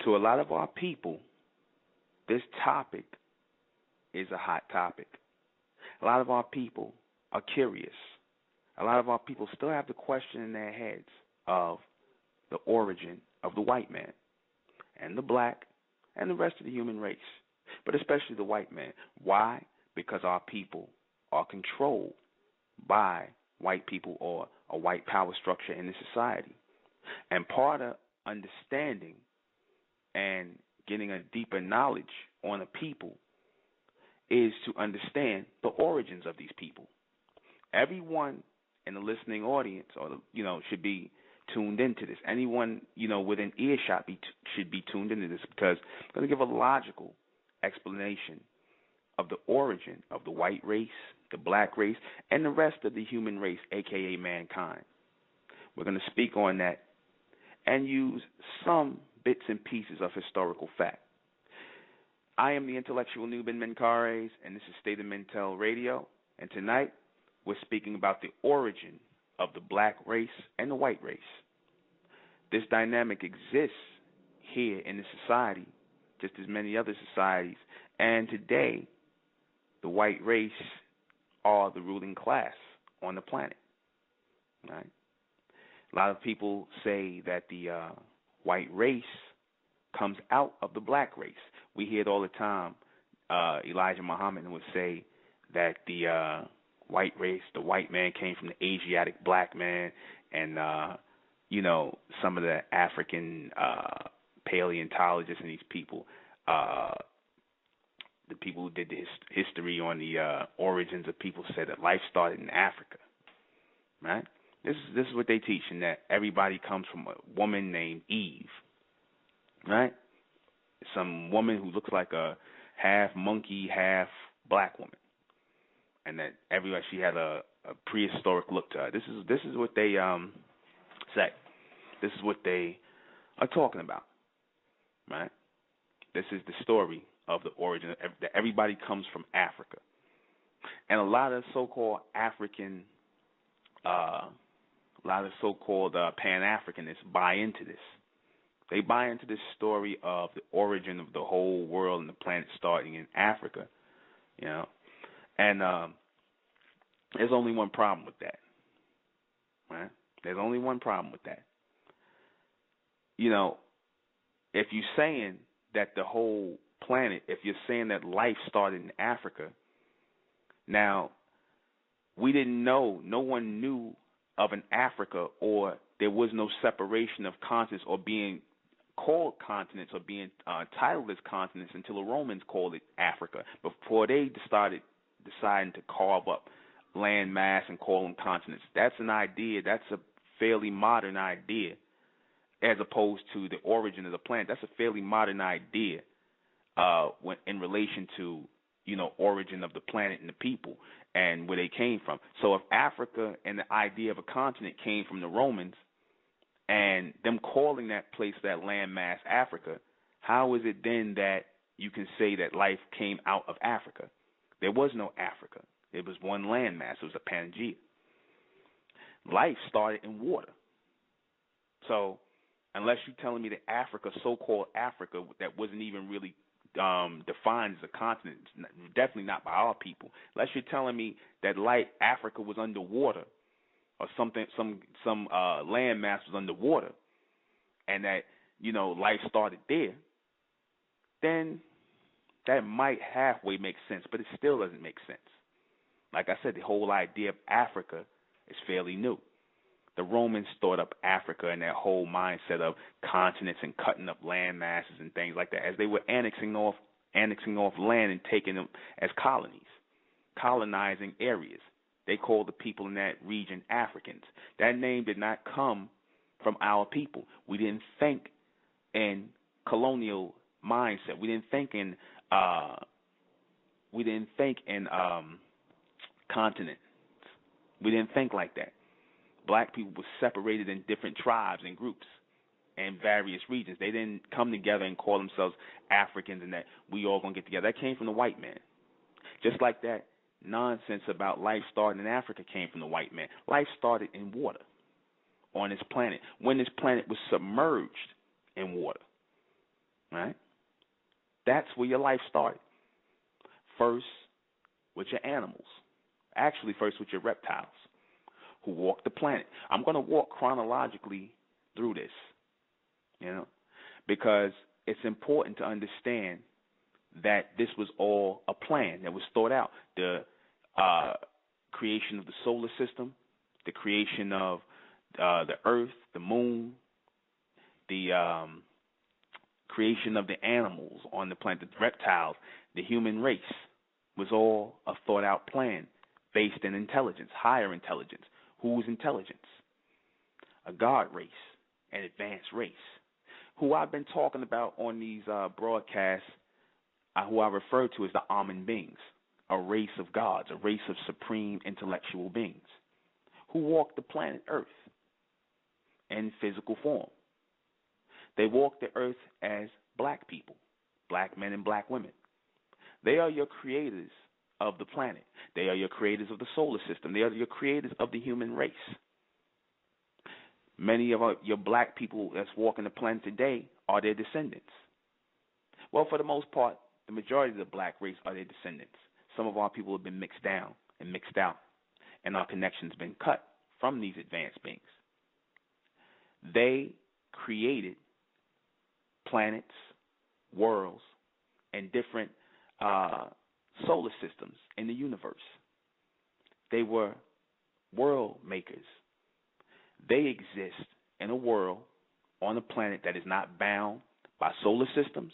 To a lot of our people, this topic is a hot topic. A lot of our people are curious. A lot of our people still have the question in their heads of the origin of the white man and the black and the rest of the human race, but especially the white man. Why? Because our people are controlled by white people or a white power structure in the society. And part of understanding and getting a deeper knowledge on a people is to understand the origins of these people. Everyone in the listening audience, or should be tuned into this. Anyone within earshot should be tuned into this, because I'm going to give a logical explanation of the origin of the white race, the black race, and the rest of the human race, aka mankind. We're going to speak on that and use some bits and pieces of historical fact. I am the intellectual Nuben Menkares, and this is State of Mentel Radio. And tonight, we're speaking about the origin of the black race and the white race. This dynamic exists here in the society, just as many other societies. And today, the white race are the ruling class on the planet. Right? A lot of people say that the white race comes out of the black race. We hear it all the time. Elijah Muhammad would say that the white race, the white man, came from the Asiatic black man, and some of the African paleontologists and these people, the people who did the history on the origins of people, said that life started in Africa. Right? This is what they teach, and that everybody comes from a woman named Eve. Right? Some woman who looks like a half monkey, half black woman, and that everywhere she had a prehistoric look to her. This is what they say. This is what they are talking about, right? This is the story of the origin that everybody comes from Africa, and a lot of so-called African, Pan-Africanists buy into this. They buy into this story of the origin of the whole world and the planet starting in Africa, and there's only one problem with that, right? There's only one problem with that. If you're saying that the whole planet, if you're saying that life started in Africa, now, we didn't know, no one knew of an Africa, or there was no separation of continents or being called continents or being titled as continents until the Romans called it Africa, before they deciding to carve up land mass and call them continents. That's an idea. That's a fairly modern idea, as opposed to the origin of the planet. That's a fairly modern idea when in relation to origin of the planet and the people and where they came from. So if Africa and the idea of a continent came from the Romans, and them calling that place, that land mass, Africa, how is it then that you can say that life came out of Africa? There was no Africa. It was one land mass. It was a Pangea. Life started in water. So unless you're telling me that Africa, so-called Africa, that wasn't even really defined as a continent, definitely not by our people, unless you're telling me that Africa was underwater, or something, some land mass was underwater, and that life started there, then that might halfway make sense, but it still doesn't make sense. Like I said, the whole idea of Africa is fairly new. The Romans thought up Africa and that whole mindset of continents and cutting up land masses and things like that, as they were annexing off land and taking them as colonies, colonizing areas. They called the people in that region Africans. That name did not come from our people. We didn't think in colonial mindset. We didn't think in continents. We didn't think like that. Black people were separated in different tribes and groups in various regions. They didn't come together and call themselves Africans and that we all going to get together. That came from the white man. Just like that nonsense about life starting in Africa came from the white man. Life started in water on this planet, when this planet was submerged in water. right? That's where your life started. First with your animals. Actually, first with your reptiles who walked the planet. I'm going to walk chronologically through this, because it's important to understand that this was all a plan that was thought out. The creation of the solar system, the creation of the earth, the moon, the creation of the animals on the planet, the reptiles, the human race, was all a thought-out plan based in intelligence, higher intelligence. Whose intelligence? A God race, an advanced race, who I've been talking about on these broadcasts, who I refer to as the Amen beings, a race of gods, a race of supreme intellectual beings, who walk the planet Earth in physical form. They walk the earth as black people, black men and black women. They are your creators of the planet. They are your creators of the solar system. They are your creators of the human race. Many of your black people that's walking the planet today are their descendants. Well, for the most part, the majority of the black race are their descendants. Some of our people have been mixed down and mixed out, and our connection's been cut from these advanced beings. They created planets, worlds, and different solar systems in the universe. They were world makers. They exist in a world on a planet that is not bound by solar systems,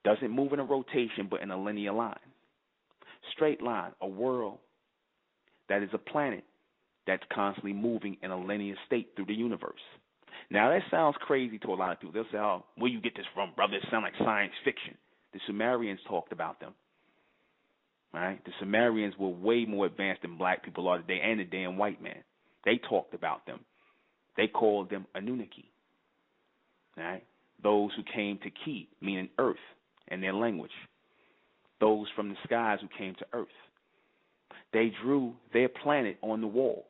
doesn't move in a rotation but in a linear line. Straight line, a world that is a planet that's constantly moving in a linear state through the universe. Now, that sounds crazy to a lot of people. They'll say, oh, where you get this from, brother? It sounds like science fiction. The Sumerians talked about them. Right? The Sumerians were way more advanced than black people are today, and the damn white man. They talked about them. They called them ᴛRᴜᴇ. Right? Those who came to Ki, meaning earth, in their language. Those from the skies who came to earth. They drew their planet on the wall.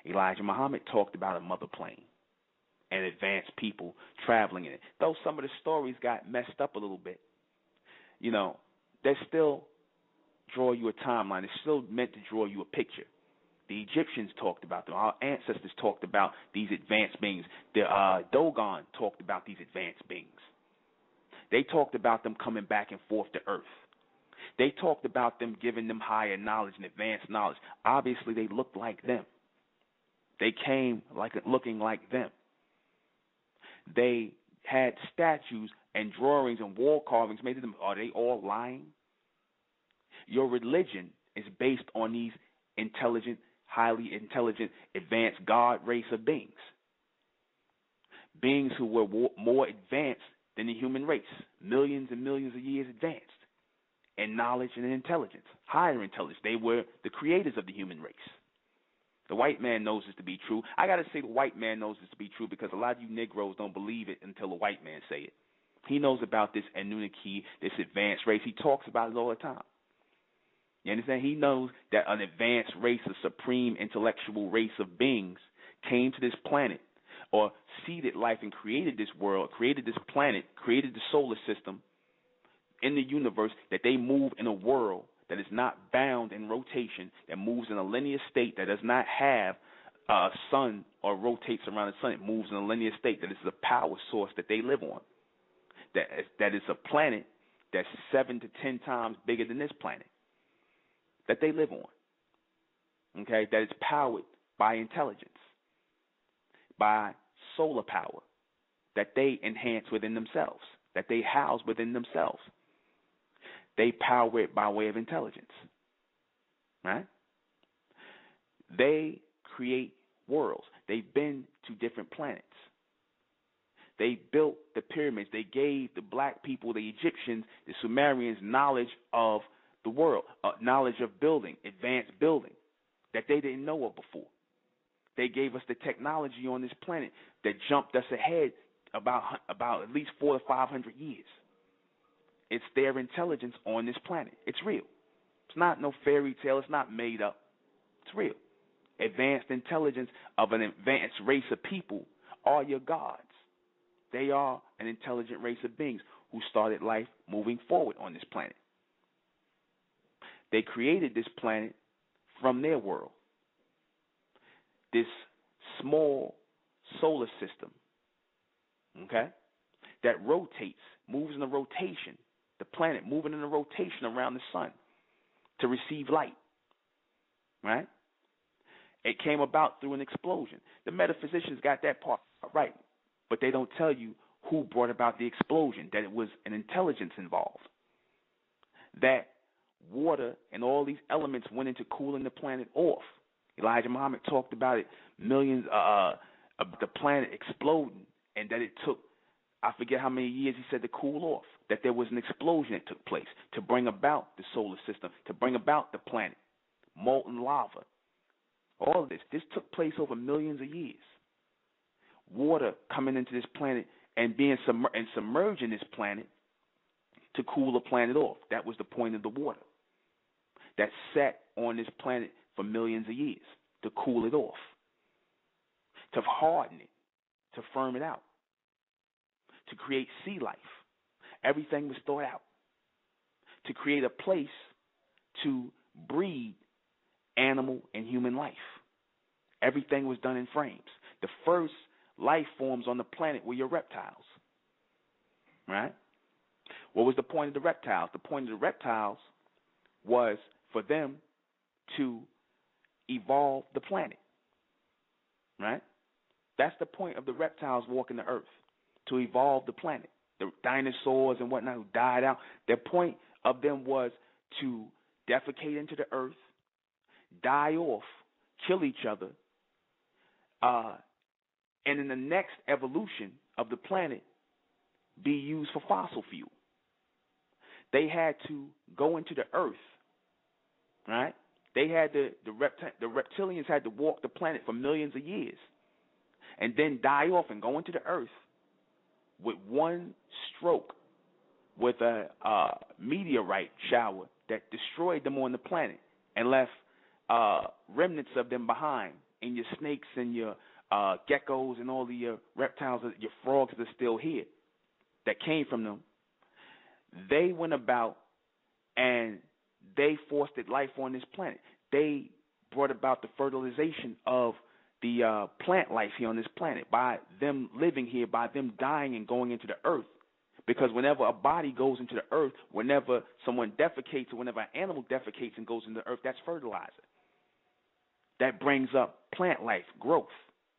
Elijah Muhammad talked about a mother plane and advanced people traveling in it. Though some of the stories got messed up a little bit, they still draw you a timeline. It's still meant to draw you a picture. The Egyptians talked about them. Our ancestors talked about these advanced beings. The Dogon talked about these advanced beings. They talked about them coming back and forth to earth. They talked about them giving them higher knowledge and advanced knowledge. Obviously, they looked like them. They came looking like them. They had statues and drawings and wall carvings made of them. Are they all lying? Your religion is based on these intelligent, highly intelligent, advanced God race of beings. Beings who were more advanced than the human race, millions and millions of years advanced in knowledge and in intelligence, higher intelligence. They were the creators of the human race. The white man knows this to be true. I got to say the white man knows this to be true because a lot of you Negroes don't believe it until the white man say it. He knows about this ᴛRᴜᴇ, this advanced race. He talks about it all the time. You understand? He knows that an advanced race, a supreme intellectual race of beings came to this planet or seeded life and created this world, created this planet, created the solar system in the universe, that they move in a world that is not bound in rotation, that moves in a linear state, that does not have a sun or rotates around the sun. It moves in a linear state, that is the power source that they live on. That is a planet that's 7 to 10 times bigger than this planet that they live on. Okay, that is powered by intelligence, by solar power that they enhance within themselves, that they house within themselves. They power it by way of intelligence, right? They create worlds. They've been to different planets. They built the pyramids. They gave the black people, the Egyptians, the Sumerians, knowledge of the world, knowledge of building, advanced building that they didn't know of before. They gave us the technology on this planet that jumped us ahead about at least 400 to 500 years. It's their intelligence on this planet. It's real. It's not no fairy tale. It's not made up. It's real. Advanced intelligence of an advanced race of people are your gods They are an intelligent race of beings who started life moving forward on this planet. They created this planet from their world, this small solar system, okay, that rotates, moves in a rotation, the planet moving in a rotation around the sun to receive light, right? It came about through an explosion. The metaphysicians got that part right, but they don't tell you who brought about the explosion, that it was an intelligence involved, that water and all these elements went into cooling the planet off. Elijah Muhammad talked about it, millions of the planet exploding, and that it took, I forget how many years he said, to cool off, that there was an explosion that took place to bring about the solar system, to bring about the planet, molten lava. All of this took place over millions of years. Water coming into this planet and being submerging this planet to cool the planet off. That was the point of the water that sat on this planet for millions of years, to cool it off, to harden it, to firm it out, to create sea life. Everything was thought out to create a place to breed animal and human life. Everything was done in frames. The first life forms on the planet were your reptiles, right? What was the point of the reptiles? The point of the reptiles was for them to evolve the planet, right? That's the point of the reptiles walking the earth, to evolve the planet. The dinosaurs and whatnot who died out, their point of them was to defecate into the earth, die off, kill each other, and in the next evolution of the planet, be used for fossil fuel. They had to go into the earth, right? They had the reptilians had to walk the planet for millions of years and then die off and go into the earth with one stroke, with a meteorite shower that destroyed them on the planet and left remnants of them behind, and your snakes and your geckos and all the reptiles, your frogs that are still here, that came from them. They went about and they fostered life on this planet. They brought about the fertilization of the plant life here on this planet by them living here, by them dying and going into the earth. Because whenever a body goes into the earth, whenever someone defecates or whenever an animal defecates and goes into the earth, that's fertilizer. That brings up plant life, growth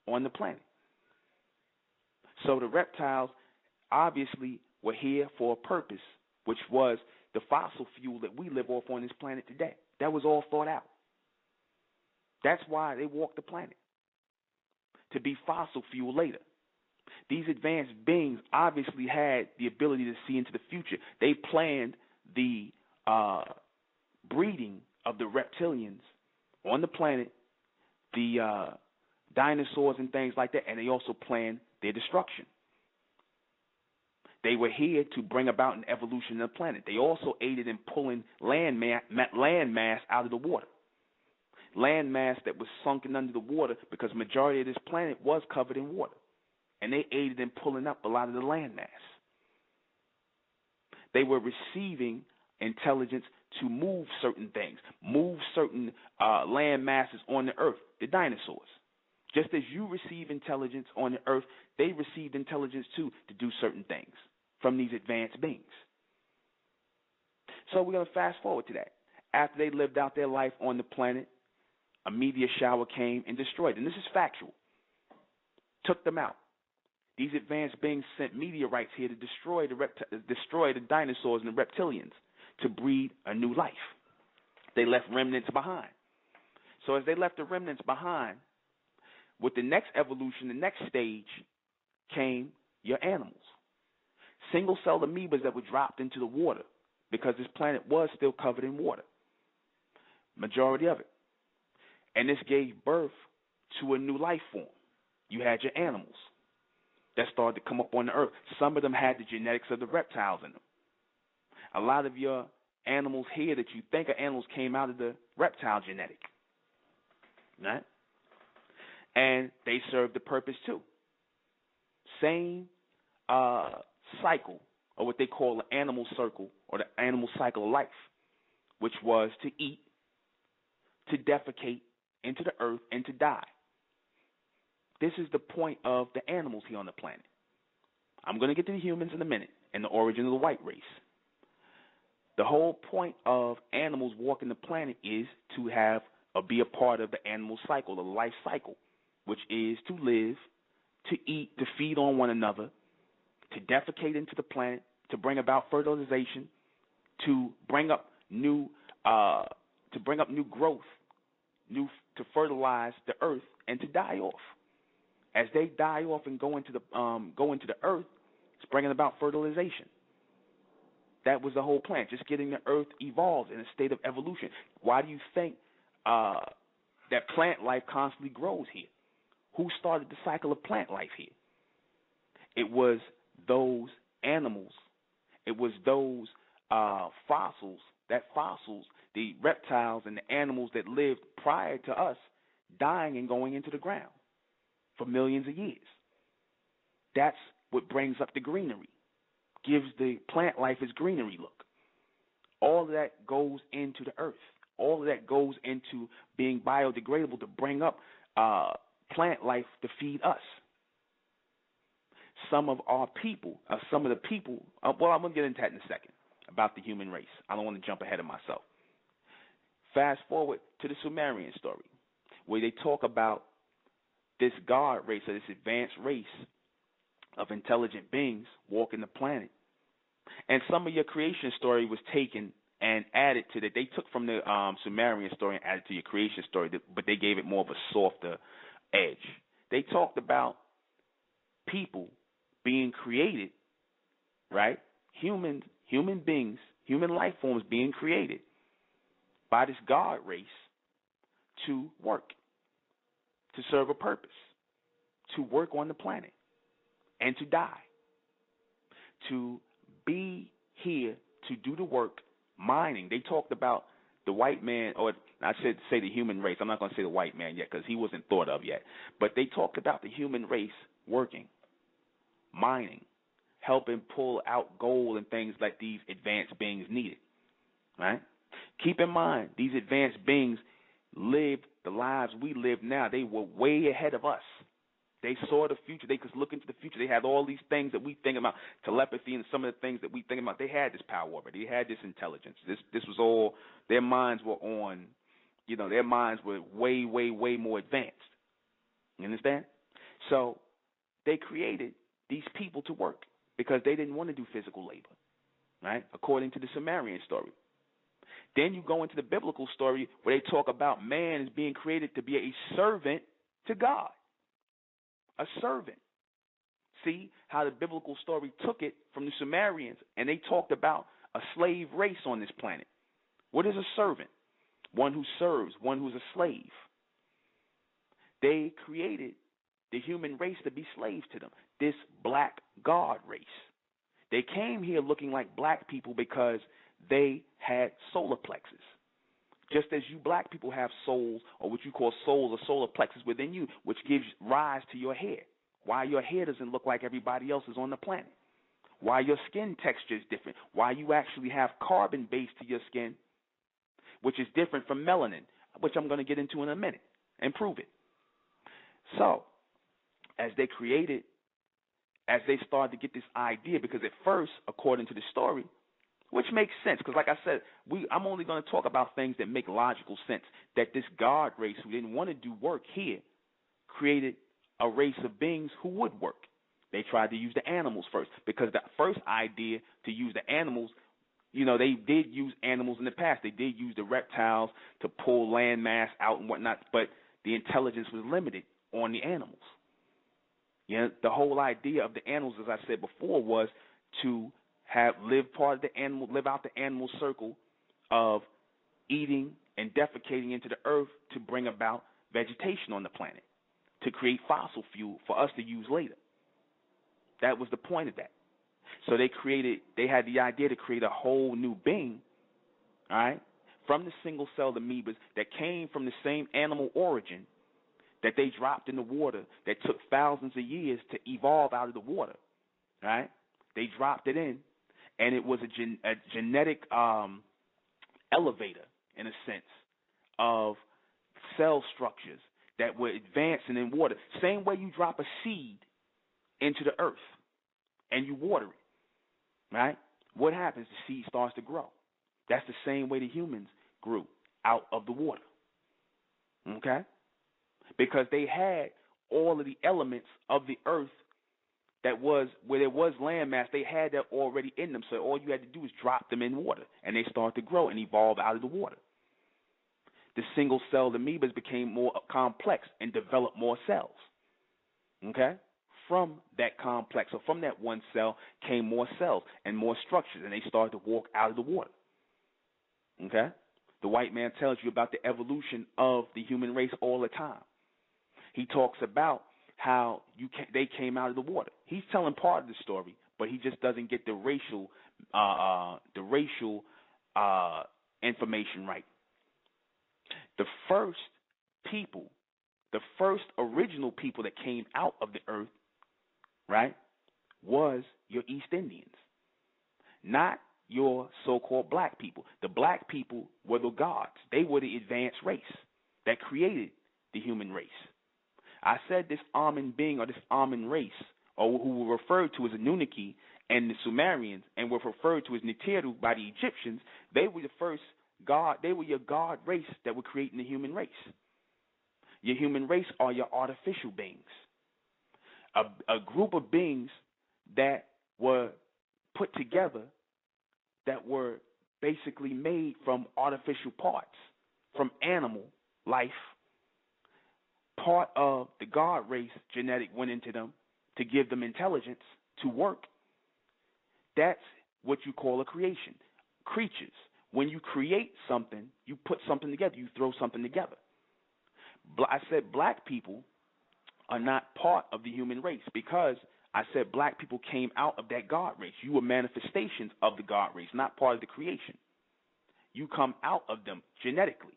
on the planet. So the reptiles obviously were here for a purpose, which was the fossil fuel that we live off on this planet today. That was all thought out. That's why they walked the planet, to be fossil fuel later. These advanced beings obviously had the ability to see into the future. They planned the breeding of the reptilians on the planet, the dinosaurs and things like that, and they also planned their destruction. They were here to bring about an evolution of the planet. They also aided in pulling land mass out of the water. Land mass that was sunken under the water, because the majority of this planet was covered in water. And they aided in pulling up a lot of the land mass. They were receiving intelligence to move certain things, move certain land masses on the earth, the dinosaurs. Just as you receive intelligence on the earth, they received intelligence too to do certain things from these advanced beings. So we're going to fast forward to that. After they lived out their life on the planet, a meteor shower came and destroyed them. This is factual. Took them out. These advanced beings sent meteorites here to destroy the dinosaurs and the reptilians to breed a new life. They left remnants behind. So as they left the remnants behind, with the next evolution, the next stage, came your animals. Single-celled amoebas that were dropped into the water, because this planet was still covered in water, majority of it. And this gave birth to a new life form. You had your animals that started to come up on the earth. Some of them had the genetics of the reptiles in them. A lot of your animals here that you think are animals came out of the reptile genetic, right? And they served the purpose too. Same cycle, or what they call the animal circle, or the animal cycle of life, which was to eat, to defecate into the earth, and to die. This is the point of the animals here on the planet. I'm going to get to the humans in a minute and the origin of the white race. The whole point of animals walking the planet is to have or be a part of the animal cycle, the life cycle, which is to live, to eat, to feed on one another, to defecate into the planet, to bring about fertilization, to bring up new growth, to fertilize the earth, and to die off. As they die off and go into the earth, it's bringing about fertilization. That was the whole plan, just getting the earth evolved in a state of evolution. Why do you think that plant life constantly grows here? Who started the cycle of plant life here? It was those animals. It was those fossils, the reptiles and the animals that lived prior to us dying and going into the ground for millions of years. That's what brings up the greenery, gives the plant life its greenery look. All of that goes into the earth. All of that goes into being biodegradable to bring up plant life to feed us. Some of the people, well, I'm going to get into that in a second, about the human race. I don't want to jump ahead of myself. Fast forward to the Sumerian story, where they talk about this god race, or this advanced race of intelligent beings walking the planet. And some of your creation story was taken and added to that. They took from the Sumerian story and added to your creation story, but they gave it more of a softer edge. They talked about people being created, right? Human beings, human life forms being created by this god race to work, to serve a purpose, to work on the planet, and to die, to be here to do the work, mining. They talked about the white man, or I should say the human race. I'm not going to say the white man yet because he wasn't thought of yet. But they talked about the human race working, mining, helping pull out gold and things like these advanced beings needed, right? Keep in mind, these advanced beings lived the lives we live now. They were way ahead of us. They saw the future. They could look into the future. They had all these things that we think about, telepathy and some of the things that we think about. They had this power already. They had this intelligence. This was all, their minds were on, their minds were way, way, way more advanced. You understand? So they created these people to work because they didn't want to do physical labor, right? According to the Sumerian story. Then you go into the biblical story where they talk about man is being created to be a servant to God. A servant. See how the biblical story took it from the Sumerians, and they talked about a slave race on this planet. What is a servant? One who serves, one who's a slave. They created the human race to be slaves to them, this black god race. They came here looking like black people because they had solar plexus. Just as you black people have souls, or what you call souls or solar plexus within you, which gives rise to your hair. Why your hair doesn't look like everybody else's on the planet. Why your skin texture is different. Why you actually have carbon base to your skin, which is different from melanin, which I'm going to get into in a minute and prove it. So, as they started to get this idea, because at first, according to the story, which makes sense, because like I said, I'm only going to talk about things that make logical sense, that this god race who didn't want to do work here created a race of beings who would work. They tried to use the animals first, because the first idea to use the animals, they did use animals in the past. They did use the reptiles to pull land mass out and whatnot, but the intelligence was limited on the animals. The whole idea of the animals, as I said before, was to live out the animal circle of eating and defecating into the earth to bring about vegetation on the planet, to create fossil fuel for us to use later. That was the point of that. So they had the idea to create a whole new being, all right, from the single-celled amoebas that came from the same animal origin that they dropped in the water that took thousands of years to evolve out of the water. right? They dropped it in, and it was a genetic elevator, in a sense, of cell structures that were advancing in water. Same way you drop a seed into the earth and you water it, right? What happens? The seed starts to grow. That's the same way the humans grew out of the water, okay? Because they had all of the elements of the earth that was where there was land mass. They had that already in them. So all you had to do is drop them in water, and they start to grow and evolve out of the water. The single-celled amoebas became more complex and developed more cells, okay, from that complex. So from that one cell came more cells and more structures, and they started to walk out of the water, okay? The white man tells you about the evolution of the human race all the time. He talks about how they came out of the water. He's telling part of the story, but he just doesn't get the racial information right. The first original people that came out of the earth, right, was your East Indians, not your so-called black people. The black people were the gods. They were the advanced race that created the human race. I said this Amun being, or this Amun race, or who were referred to as ᴛRᴜᴇ and the Sumerians, and were referred to as ᴛRᴜᴇ by the Egyptians, they were the first God. They were your God race that were creating the human race. Your human race are your artificial beings, a group of beings that were put together, that were basically made from artificial parts, from animal life. Part of the God race genetic went into them to give them intelligence to work. That's what you call a creation. Creatures. When you create something, you put something together. You throw something together. I said black people are not part of the human race because I said black people came out of that God race. You were manifestations of the God race, not part of the creation. You come out of them genetically.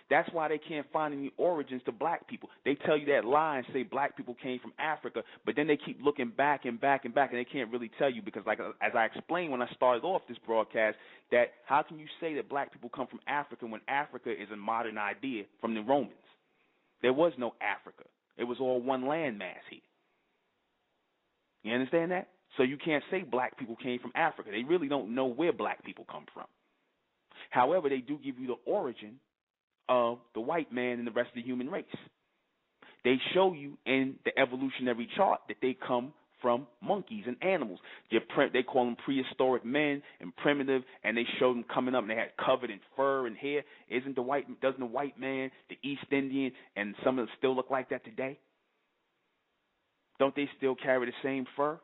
That's why they can't find any origins to black people. They tell you that lie and say black people came from Africa, but then they keep looking back and back and back, and they can't really tell you because, like as I explained when I started off this broadcast, that how can you say that black people come from Africa when Africa is a modern idea from the Romans? There was no Africa. It was all one landmass here. You understand that? So you can't say black people came from Africa. They really don't know where black people come from. However, they do give you the origin of the white man and the rest of the human race. They show you in the evolutionary chart that they come from monkeys and animals. They call them prehistoric men and primitive, and they show them coming up, and they had covered in fur and hair. Doesn't the white man, the East Indian, and some of them still look like that today? Don't they still carry the same fur?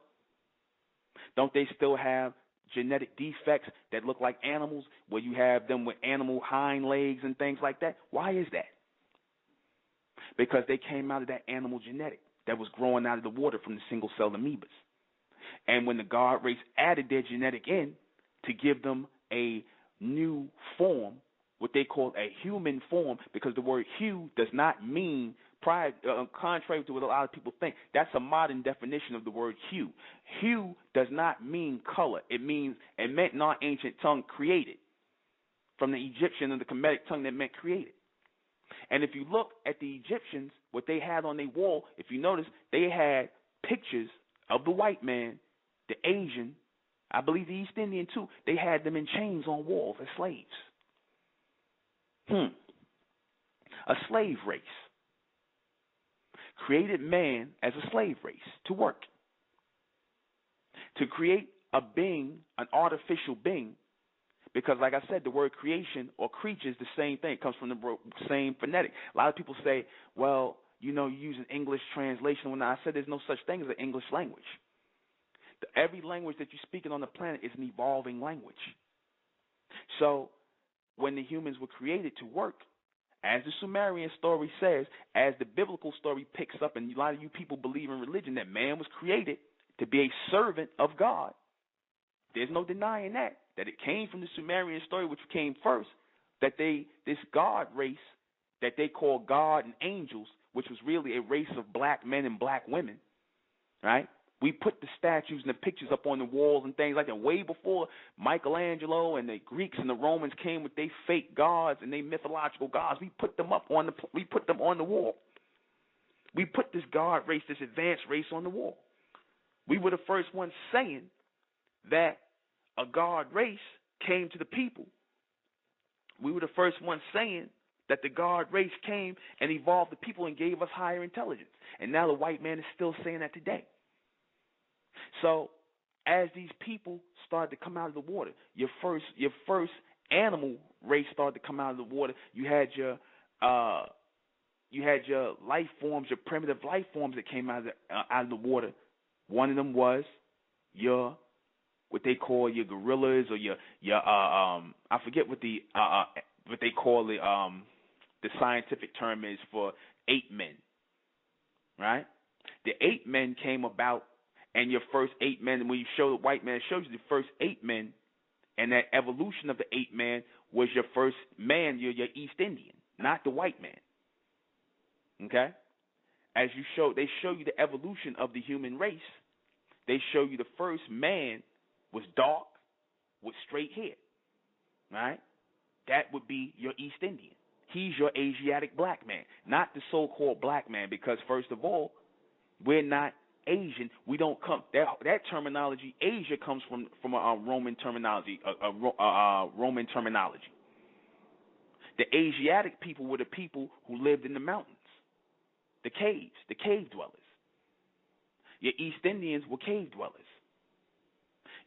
Don't they still have genetic defects that look like animals, where you have them with animal hind legs and things like that? Why is that? Because they came out of that animal genetic that was growing out of the water from the single-celled amoebas. And when the God race added their genetic in to give them a new form, what they call a human form, because the word hue does not mean, contrary to what a lot of people think, that's a modern definition of the word hue. Hue does not mean color. It meant in our ancient tongue created, from the Egyptian and the Kemetic tongue that meant created. And if you look at the Egyptians, what they had on their wall, if you notice, they had pictures of the white man, the Asian, I believe the East Indian too. They had them in chains on walls as slaves. A slave race created man as a slave race to work. To create a being, an artificial being, because like I said, the word creation or creature is the same thing. It comes from the same phonetic. A lot of people say, well, you use an English translation. When I said there's no such thing as an English language. Every language that you're speaking on the planet is an evolving language. So when the humans were created to work, as the Sumerian story says, as the biblical story picks up, and a lot of you people believe in religion that man was created to be a servant of God. There's no denying that it came from the Sumerian story, which came first, that this God race that they call God and angels, which was really a race of black men and black women, right? We put the statues and the pictures up on the walls and things like that way before Michelangelo and the Greeks and the Romans came with their fake gods and their mythological gods. We put them on the wall. We put this god race, this advanced race on the wall. We were the first ones saying that a god race came to the people. We were the first ones saying that the god race came and evolved the people and gave us higher intelligence. And now the white man is still saying that today. So as these people started to come out of the water, your first animal race started to come out of the water. You had your life forms, your primitive life forms that came out of the water. One of them was what they call your gorillas, or your I forget what they call the scientific term is for ape men, right? The ape men came about, and your first ape men, when you show the white man, shows you the first ape men, and that evolution of the ape man was your first man, your East Indian, not the white man. Okay? As they show you the evolution of the human race. They show you the first man was dark with straight hair, right? That would be your East Indian. He's your Asiatic black man, not the so-called black man, because first of all, we're not Asian. We don't come that terminology. Asia comes from a Roman terminology, Roman terminology. The Asiatic people were the people who lived in the mountains, the caves, the cave dwellers. Your East Indians were cave dwellers.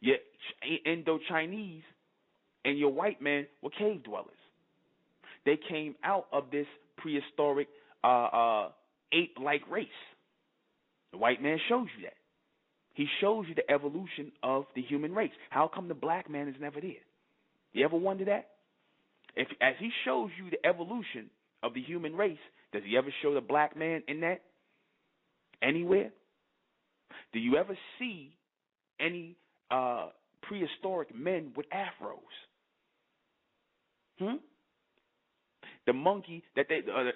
Your Indo-Chinese and your white men were cave dwellers. They came out of this prehistoric ape-like race. The white man shows you that. He shows you the evolution of the human race. How come the black man is never there? You ever wonder that? As he shows you the evolution of the human race, does he ever show the black man in that? Anywhere? Do you ever see any prehistoric men with afros? The monkey the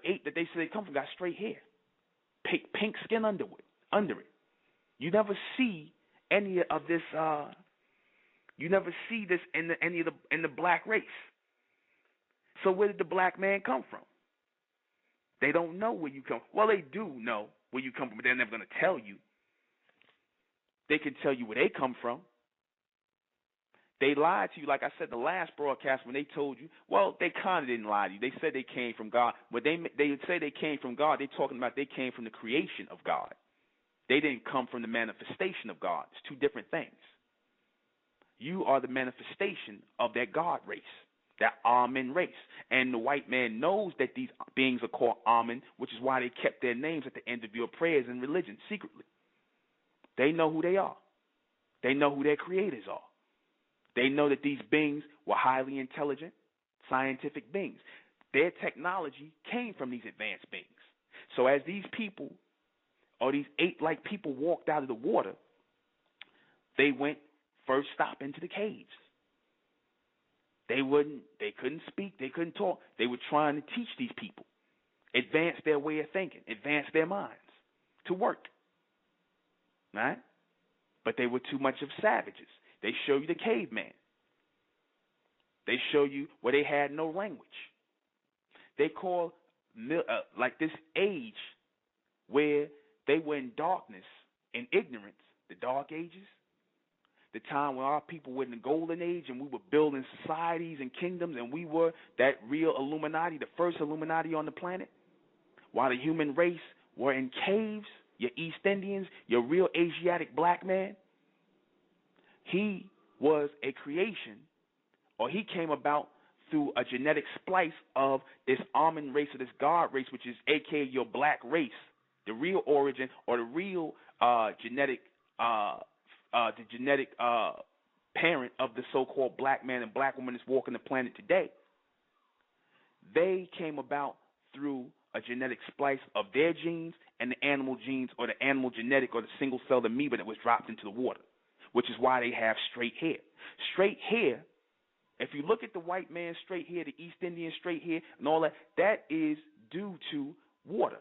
ape that they say they come from got straight hair, pink skin under it. You never see any of this. You never see this in the black race. So where did the black man come from? They don't know where you come. Well, they do know where you come from, but they're never going to tell you. They can tell you where they come from. They lied to you, like I said, the last broadcast when they told you. Well, they kind of didn't lie to you. They said they came from God. But they say they came from God. They're talking about they came from the creation of God. They didn't come from the manifestation of God. It's two different things. You are the manifestation of that God race, that Amen race. And the white man knows that these beings are called Amen, which is why they kept their names at the end of your prayers in religion secretly. They know who they are. They know who their creators are. They know that these beings were highly intelligent, scientific beings. Their technology came from these advanced beings. So as these people, or these ape-like people, walked out of the water, they went first stop into the caves. They couldn't speak, they couldn't talk. They were trying to teach these people, advance their way of thinking, advance their minds to work. Right? But they were too much of savages. They show you the caveman. They show you where they had no language. They call like this age where they were in darkness and ignorance, the dark ages, the time when our people were in the golden age and we were building societies and kingdoms and we were that real Illuminati, the first Illuminati on the planet, while the human race were in caves, your East Indians, your real Asiatic black man. He was a creation, or he came about through a genetic splice of this Amen race, or this God race, which is a.k.a. your black race, the real origin, or the real genetic parent of the so-called black man and black woman that's walking the planet today. They came about through a genetic splice of their genes and the animal genes, or the animal genetic, or the single-celled amoeba that was dropped into the water, which is why they have straight hair. Straight hair, if you look at the white man's straight hair, the East Indian straight hair, and all that, that is due to water.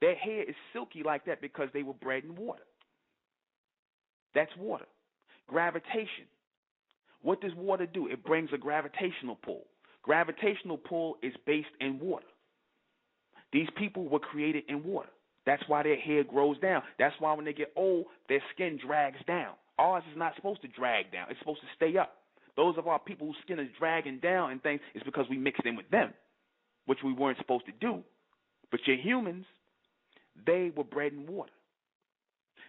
Their hair is silky like that because they were bred in water. That's water. Gravitation. What does water do? It brings a gravitational pull. Gravitational pull is based in water. These people were created in water. That's why their hair grows down. That's why when they get old, their skin drags down. Ours is not supposed to drag down. It's supposed to stay up. Those of our people whose skin is dragging down and things is because we mixed in with them, which we weren't supposed to do. But your humans, they were bred in water.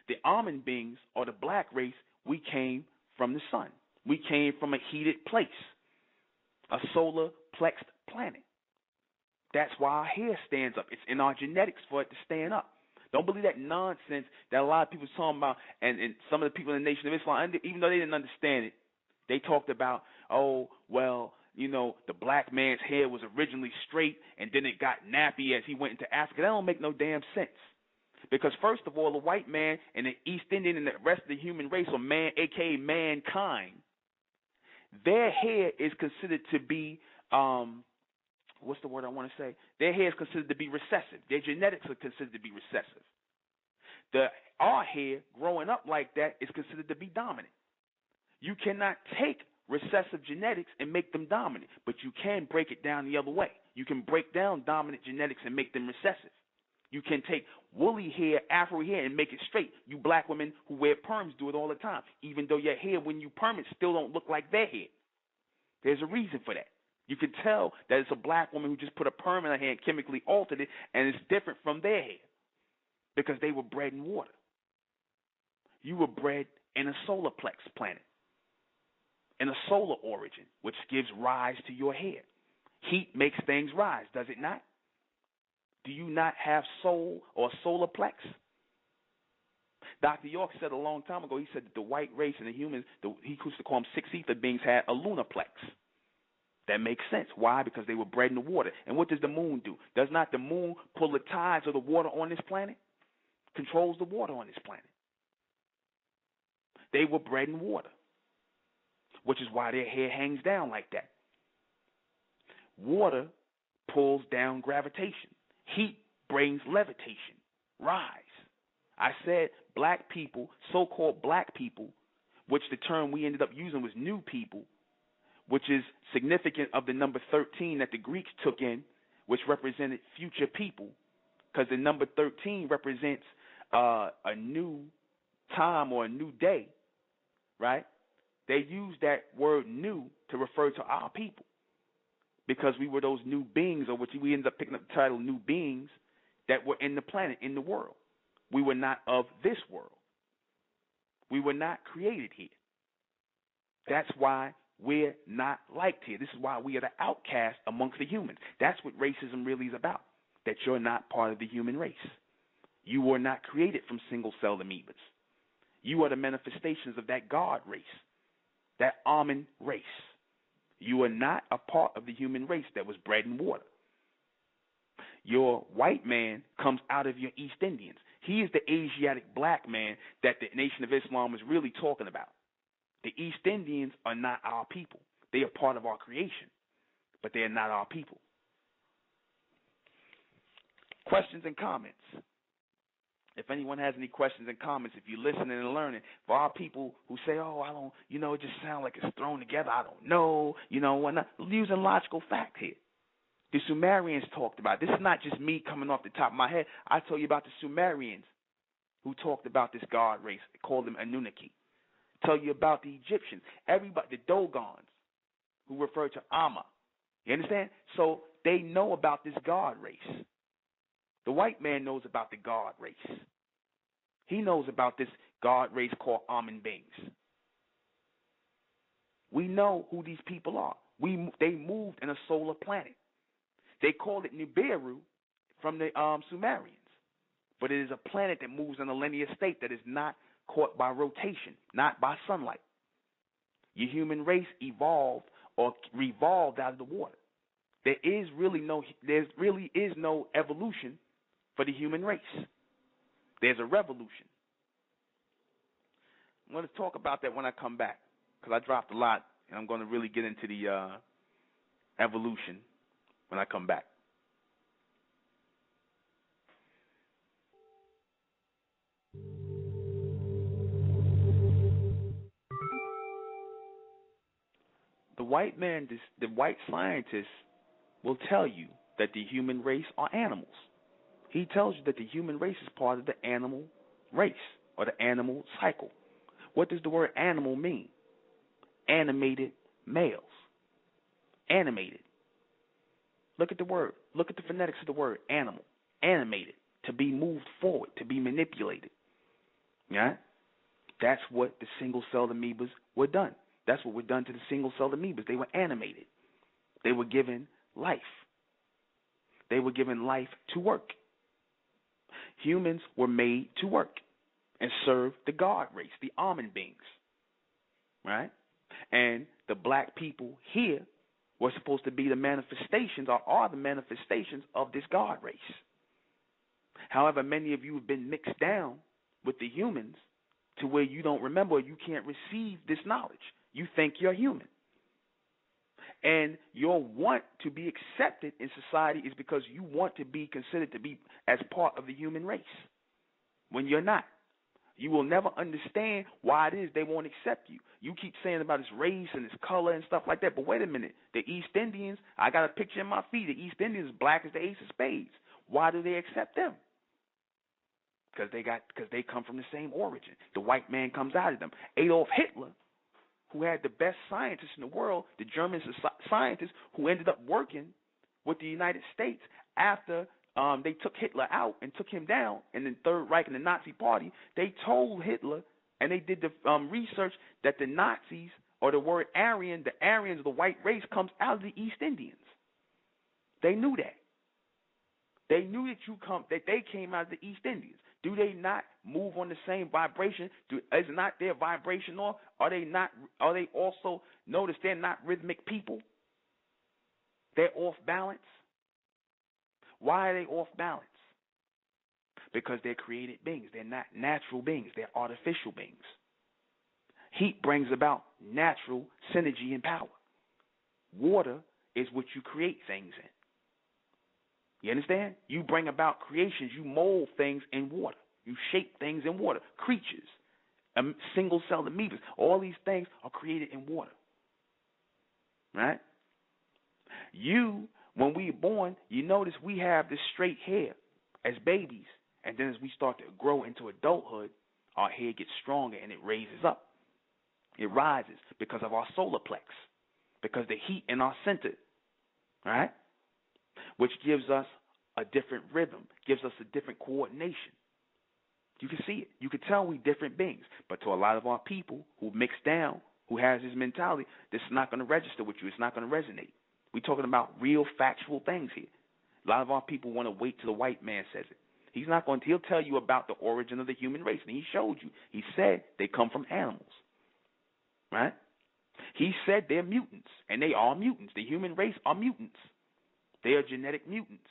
The almond beings, or the black race, we came from the sun. We came from a heated place, a solar plexed planet. That's why our hair stands up. It's in our genetics for it to stand up. Don't believe that nonsense that a lot of people are talking about, and some of the people in the Nation of Islam, even though they didn't understand it, they talked about, oh, well, you know, the black man's hair was originally straight, and then it got nappy as he went into Africa. That don't make no damn sense. Because first of all, the white man and the East Indian and the rest of the human race, or man, a.k.a. mankind, their hair is considered to be, what's the word I want to say? Their hair is considered to be recessive. Their genetics are considered to be recessive. Our hair growing up like that is considered to be dominant. You cannot take recessive genetics and make them dominant, but you can break it down the other way. You can break down dominant genetics and make them recessive. You can take woolly hair, afro hair, and make it straight. You black women who wear perms do it all the time, even though your hair, when you perm it, still don't look like their hair. There's a reason for that. You can tell that it's a black woman who just put a perm in her hair and chemically altered it, and it's different from their hair because they were bred in water. You were bred in a solar plex planet, in a solar origin, which gives rise to your hair. Heat makes things rise, does it not? Do you not have soul or solar plex? Dr. York said a long time ago, he said that the white race and the humans, he used to call them six ether beings, had a lunar plex. That makes sense. Why? Because they were bred in the water. And what does the moon do? Does not the moon pull the tides of the water on this planet? Controls the water on this planet. They were bred in water, which is why their hair hangs down like that. Water pulls down gravitation. Heat brings levitation, rise. I said black people, so-called black people, which the term we ended up using was new people, which is significant of the number 13 that the Greeks took in, which represented future people, because the number 13 represents a new time or a new day, right? They used that word new to refer to our people, because we were those new beings, or which we ended up picking up the title new beings, that were in the planet, in the world. We were not of this world. We were not created here. That's why we're not liked here. This is why we are the outcast amongst the humans. That's what racism really is about, that you're not part of the human race. You were not created from single-celled amoebas. You are the manifestations of that God race, that almond race. You are not a part of the human race that was bred in water. Your white man comes out of your East Indians. He is the Asiatic black man that the Nation of Islam is really talking about. The East Indians are not our people. They are part of our creation, but they are not our people. Questions and comments? If anyone has any questions and comments, if you're listening and learning, for our people who say, oh, I don't, it just sounds like it's thrown together, I don't know, we're not using logical fact here. The Sumerians talked about it. This is not just me coming off the top of my head. I told you about the Sumerians who talked about this god race. They called them ᴛRᴜᴇ. Tell you about the Egyptians, everybody, the Dogons, who refer to Amma. You understand? So they know about this god race. The white man knows about the god race. He knows about this god race called almond beings. We know who these people are. They moved in a solar planet. They called it Nibiru from the Sumerians. But it is a planet that moves in a linear state that is not caught by rotation, not by sunlight. Your human race evolved or revolved out of the water. There really is no evolution for the human race. There's a revolution. I'm going to talk about that when I come back, because I dropped a lot, and I'm going to really get into the evolution when I come back. white man, the white scientist will tell you that the human race are animals. He tells you that the human race is part of the animal race or the animal cycle. What does the word animal mean? Animated males. Animated. Look at the word. Look at the phonetics of the word animal. Animated. To be moved forward. To be manipulated. Yeah? That's what the single-celled amoebas were done. That's what were done to the single-celled amoebas. They were animated. They were given life. They were given life to work. Humans were made to work and serve the God race, the almond beings. Right? And the black people here were supposed to be the manifestations or are the manifestations of this God race. However, many of you have been mixed down with the humans to where you don't remember or you can't receive this knowledge. You think you're human. And your want to be accepted in society is because you want to be considered to be as part of the human race when you're not. You will never understand why it is they won't accept you. You keep saying about this race and this color and stuff like that, but wait a minute. The East Indians, I got a picture in my feed. The East Indians black as the ace of spades. Why do they accept them? Because they come from the same origin. The white man comes out of them. Adolf Hitler, who had the best scientists in the world, the German scientists who ended up working with the United States after they took Hitler out and took him down in the Third Reich and the Nazi Party. They told Hitler, and they did the research, that the Nazis, or the word Aryan, the Aryans, the white race, comes out of the East Indians. They knew that. They knew that they came out of the East Indians. Do they not move on the same vibration? Is not their vibration off? Are they not? Are they also notice they're not rhythmic people? They're off balance. Why are they off balance? Because they're created beings. They're not natural beings. They're artificial beings. Heat brings about natural synergy and power. Water is what you create things in. You understand? You bring about creations. You mold things in water. You shape things in water. Creatures, single-celled amoebas, all these things are created in water. Right? When we're born, you notice we have this straight hair as babies. And then as we start to grow into adulthood, our hair gets stronger and it raises up. It rises because of our solar plex, because the heat in our center, right? Which gives us a different rhythm, gives us a different coordination. You can see it. You can tell we're different beings. But to a lot of our people who mix down, who has this mentality, this is not going to register with you. It's not going to resonate. We're talking about real factual things here. A lot of our people want to wait till the white man says it. He's not going to. He'll tell you about the origin of the human race. And he showed you. He said they come from animals. Right? He said they're mutants. And they are mutants. The human race are mutants. They are genetic mutants,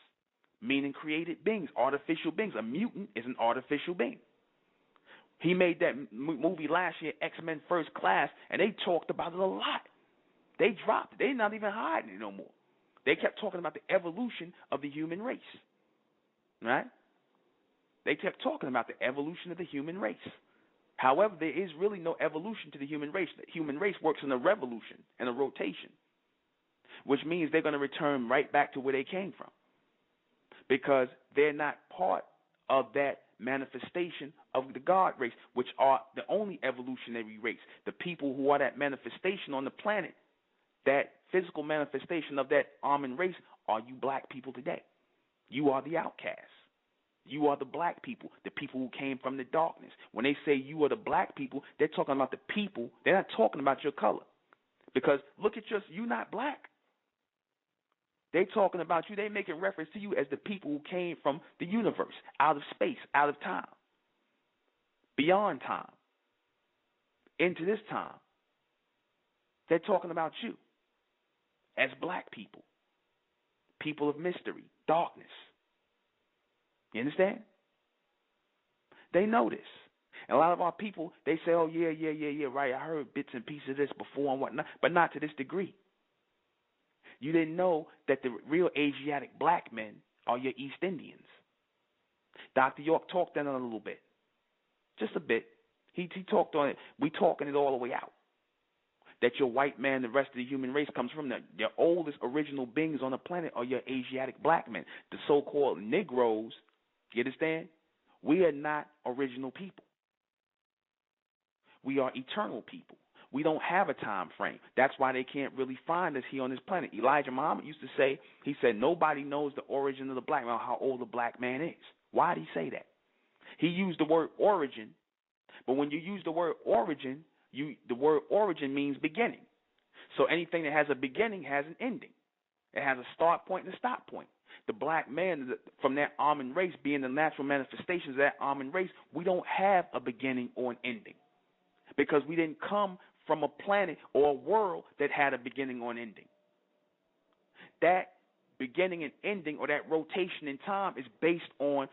meaning created beings, artificial beings. A mutant is an artificial being. He made that movie last year, X-Men First Class, and they talked about it a lot. They dropped it. They're not even hiding it no more. They kept talking about the evolution of the human race. Right? They kept talking about the evolution of the human race. However, there is really no evolution to the human race. The human race works in a revolution and a rotation, which means they're going to return right back to where they came from because they're not part of that manifestation of the God race, which are the only evolutionary race. The people who are that manifestation on the planet, that physical manifestation of that almond race, are you black people today. You are the outcasts. You are the black people, the people who came from the darkness. When they say you are the black people, they're talking about the people. They're not talking about your color. Because look at you're not black. They're talking about you. They're making reference to you as the people who came from the universe, out of space, out of time, beyond time, into this time. They're talking about you as black people, people of mystery, darkness. You understand? They know this. And a lot of our people, they say, oh, yeah, right, I heard bits and pieces of this before and whatnot, but not to this degree. You didn't know that the real Asiatic black men are your East Indians. Dr. York talked on it a little bit, just a bit. He talked on it. We talking it all the way out. that your white man, the rest of the human race comes from. Your oldest original beings on the planet are your Asiatic black men, the so-called Negroes. You understand? We are not original people. We are eternal people. We don't have a time frame. That's why they can't really find us here on this planet. Elijah Muhammad used to say, he said, nobody knows the origin of the black man, how old the black man is. Why did he say that? He used the word origin, but when you use the word origin, the word origin means beginning. So anything that has a beginning has an ending. It has a start point and a stop point. The black man from that almond race, being the natural manifestations of that almond race, we don't have a beginning or an ending because we didn't come from a planet or a world that had a beginning or an ending. That beginning and ending, or that rotation in time, is based on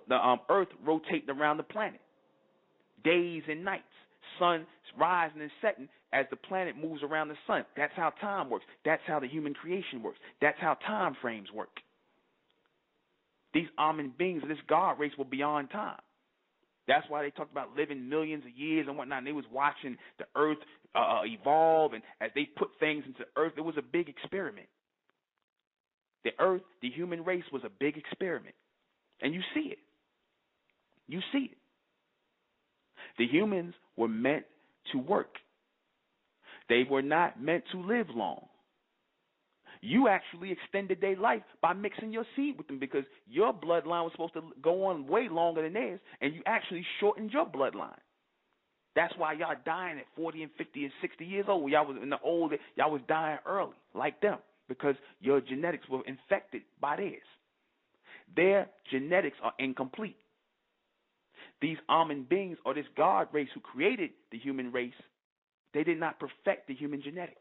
the Earth rotating around the planet. Days and nights, sun rising and setting as the planet moves around the sun. That's how time works. That's how the human creation works. That's how time frames work. These almond beings of this God race were beyond time. That's why they talked about living millions of years and whatnot. And they was watching the Earth evolve, and as they put things into Earth, it was a big experiment. The Earth, the human race, was a big experiment, and you see it. You see it. The humans were meant to work. They were not meant to live long. You actually extended their life by mixing your seed with them, because your bloodline was supposed to go on way longer than theirs, and you actually shortened your bloodline. That's why y'all dying at 40 and 50 and 60 years old. Y'all was in the old, y'all was dying early like them, because your genetics were infected by theirs. Their genetics are incomplete. These almond beings, or this God race who created the human race, they did not perfect the human genetic.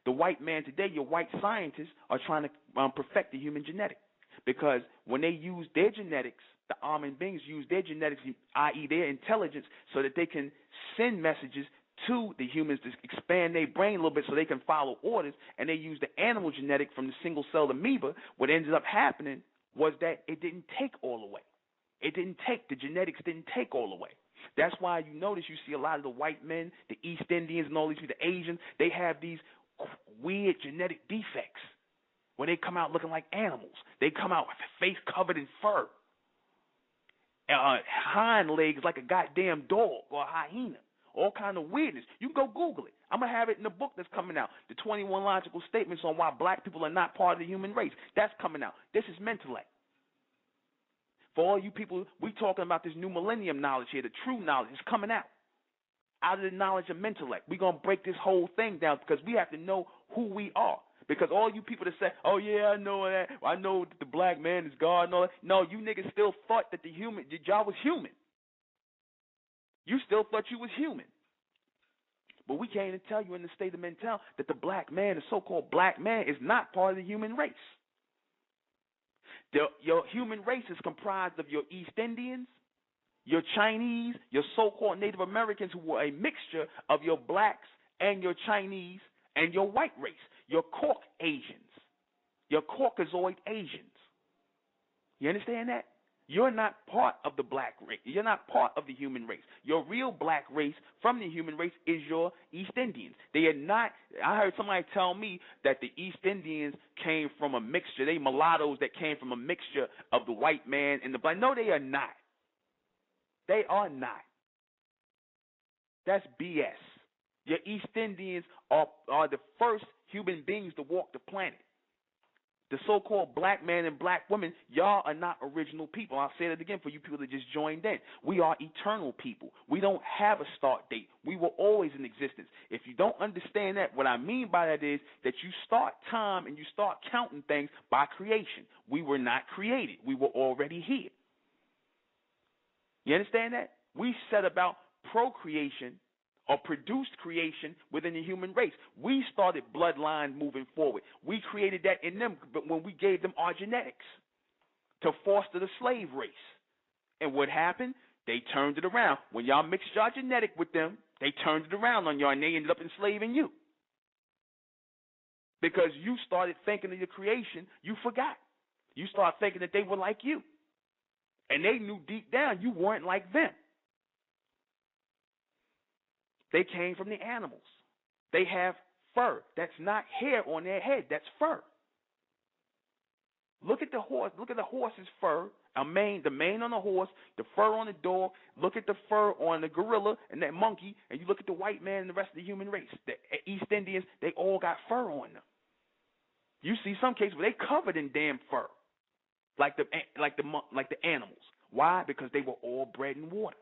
The white man today, your white scientists, are trying to perfect the human genetic, because when they use their genetics, the almond beings use their genetics, i.e. their intelligence, so that they can send messages to the humans to expand their brain a little bit so they can follow orders, and they use the animal genetic from the single-celled amoeba. What ended up happening was that it didn't take all the way. The genetics didn't take all the way. That's why you notice you see a lot of the white men, the East Indians and all these people, the Asians, they have these weird genetic defects where they come out looking like animals. They come out with face covered in fur, hind legs like a goddamn dog or a hyena, all kind of weirdness. You can go Google it. I'm going to have it in the book that's coming out, the 21 Logical Statements on Why Black People Are Not Part of the Human Race. That's coming out. This is Mentellect. For all you people, we talking about this new millennium knowledge here, the true knowledge is coming out of the knowledge of Mentellect. We're going to break this whole thing down, because we have to know who we are. Because all you people that say, oh, yeah, I know that, I know that the black man is God and all that. No, you niggas still thought that y'all was human. You still thought you was human. But we can't even tell you in the state of mental that the black man, the so-called black man, is not part of the human race. Your human race is comprised of your East Indians, your Chinese, your so-called Native Americans, who were a mixture of your blacks and your Chinese and your white race, your Caucasians, your Caucasoid Asians. You understand that? You're not part of the black race. You're not part of the human race. Your real black race from the human race is your East Indians. They are not. I heard somebody tell me that the East Indians came from a mixture. They mulattoes that came from a mixture of the white man and the black. No, they are not. They are not. That's BS. Your East Indians are the first human beings to walk the planet. The so-called black man and black woman, y'all are not original people. I'll say that again for you people that just joined in. We are eternal people. We don't have a start date. We were always in existence. If you don't understand that, what I mean by that is that you start time and you start counting things by creation. We were not created. We were already here. You understand that? We set about procreation or produced creation within the human race. We started bloodline moving forward. We created that in them, but when we gave them our genetics to foster the slave race. And what happened? They turned it around. When y'all mixed your genetic with them, they turned it around on y'all, and they ended up enslaving you. Because you started thinking of your creation, you forgot. You started thinking that they were like you. And they knew deep down you weren't like them. They came from the animals. They have fur. That's not hair on their head. That's fur. Look at the horse. Look at the horse's fur. The mane on the horse, the fur on the dog. Look at the fur on the gorilla and that monkey, and you look at the white man and the rest of the human race. The East Indians, they all got fur on them. You see some cases where they covered in damn fur, like the animals. Why? Because they were all bred in water.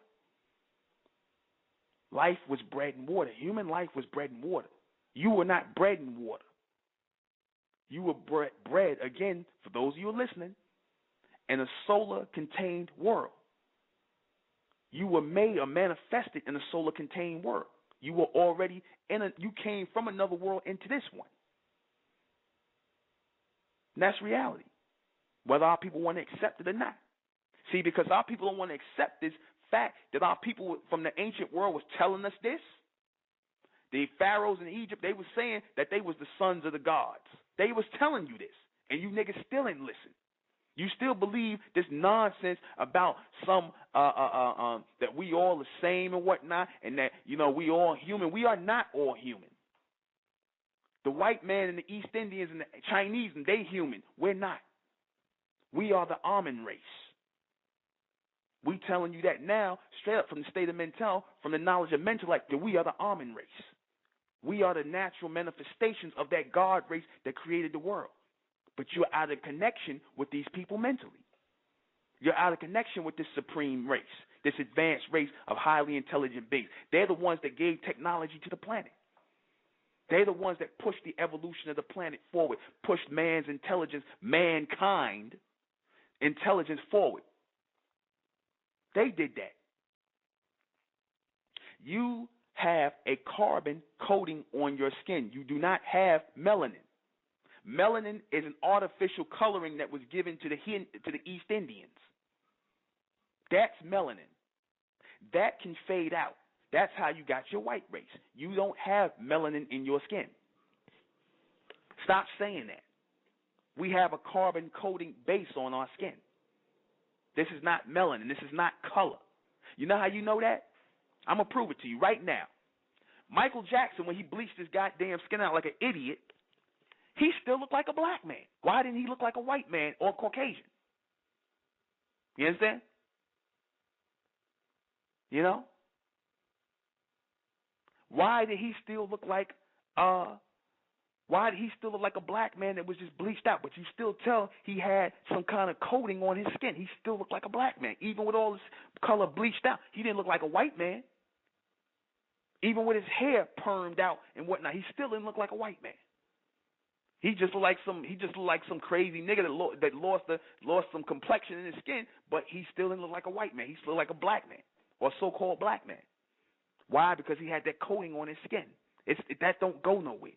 Life was bred in water. Human life was bred in water. You were not bred in water. You were bred, again, for those of you who are listening, in a solar-contained world. You were made or manifested in a solar-contained world. You were already you came from another world into this one. And that's reality, whether our people want to accept it or not. See, because our people don't want to accept this fact that our people from the ancient world was telling us this. The pharaohs in Egypt, they were saying that they was the sons of the gods. They was telling you this, and you niggas still ain't listen. You still believe this nonsense about some that we all the same and whatnot, and that we all human. We are not all human. The white man and the East Indians and the Chinese, and they human. We're not. We are the almond race. We telling you that now, straight up from the state of mental, from the knowledge of mental, like that we are the almond race. We are the natural manifestations of that God race that created the world. But you're out of connection with these people mentally. You're out of connection with this supreme race, this advanced race of highly intelligent beings. They're the ones that gave technology to the planet. They're the ones that pushed the evolution of the planet forward, pushed man's intelligence, mankind intelligence forward. They did that. You have a carbon coating on your skin. You do not have melanin. Melanin is an artificial coloring that was given to the East Indians. That's melanin. That can fade out. That's how you got your white race. You don't have melanin in your skin. Stop saying that. We have a carbon coating base on our skin. This is not melanin. This is not color. You know how you know that? I'm going to prove it to you right now. Michael Jackson, when he bleached his goddamn skin out like an idiot, he still looked like a black man. Why didn't he look like a white man or Caucasian? You understand? You know? Why did he still look like a black man that was just bleached out? But you still tell he had some kind of coating on his skin. He still looked like a black man. Even with all his color bleached out, he didn't look like a white man. Even with his hair permed out and whatnot, he still didn't look like a white man. He just looked like some crazy nigga that lost some complexion in his skin, but he still didn't look like a white man. He still looked like a black man or a so-called black man. Why? Because he had that coating on his skin. That don't go nowhere.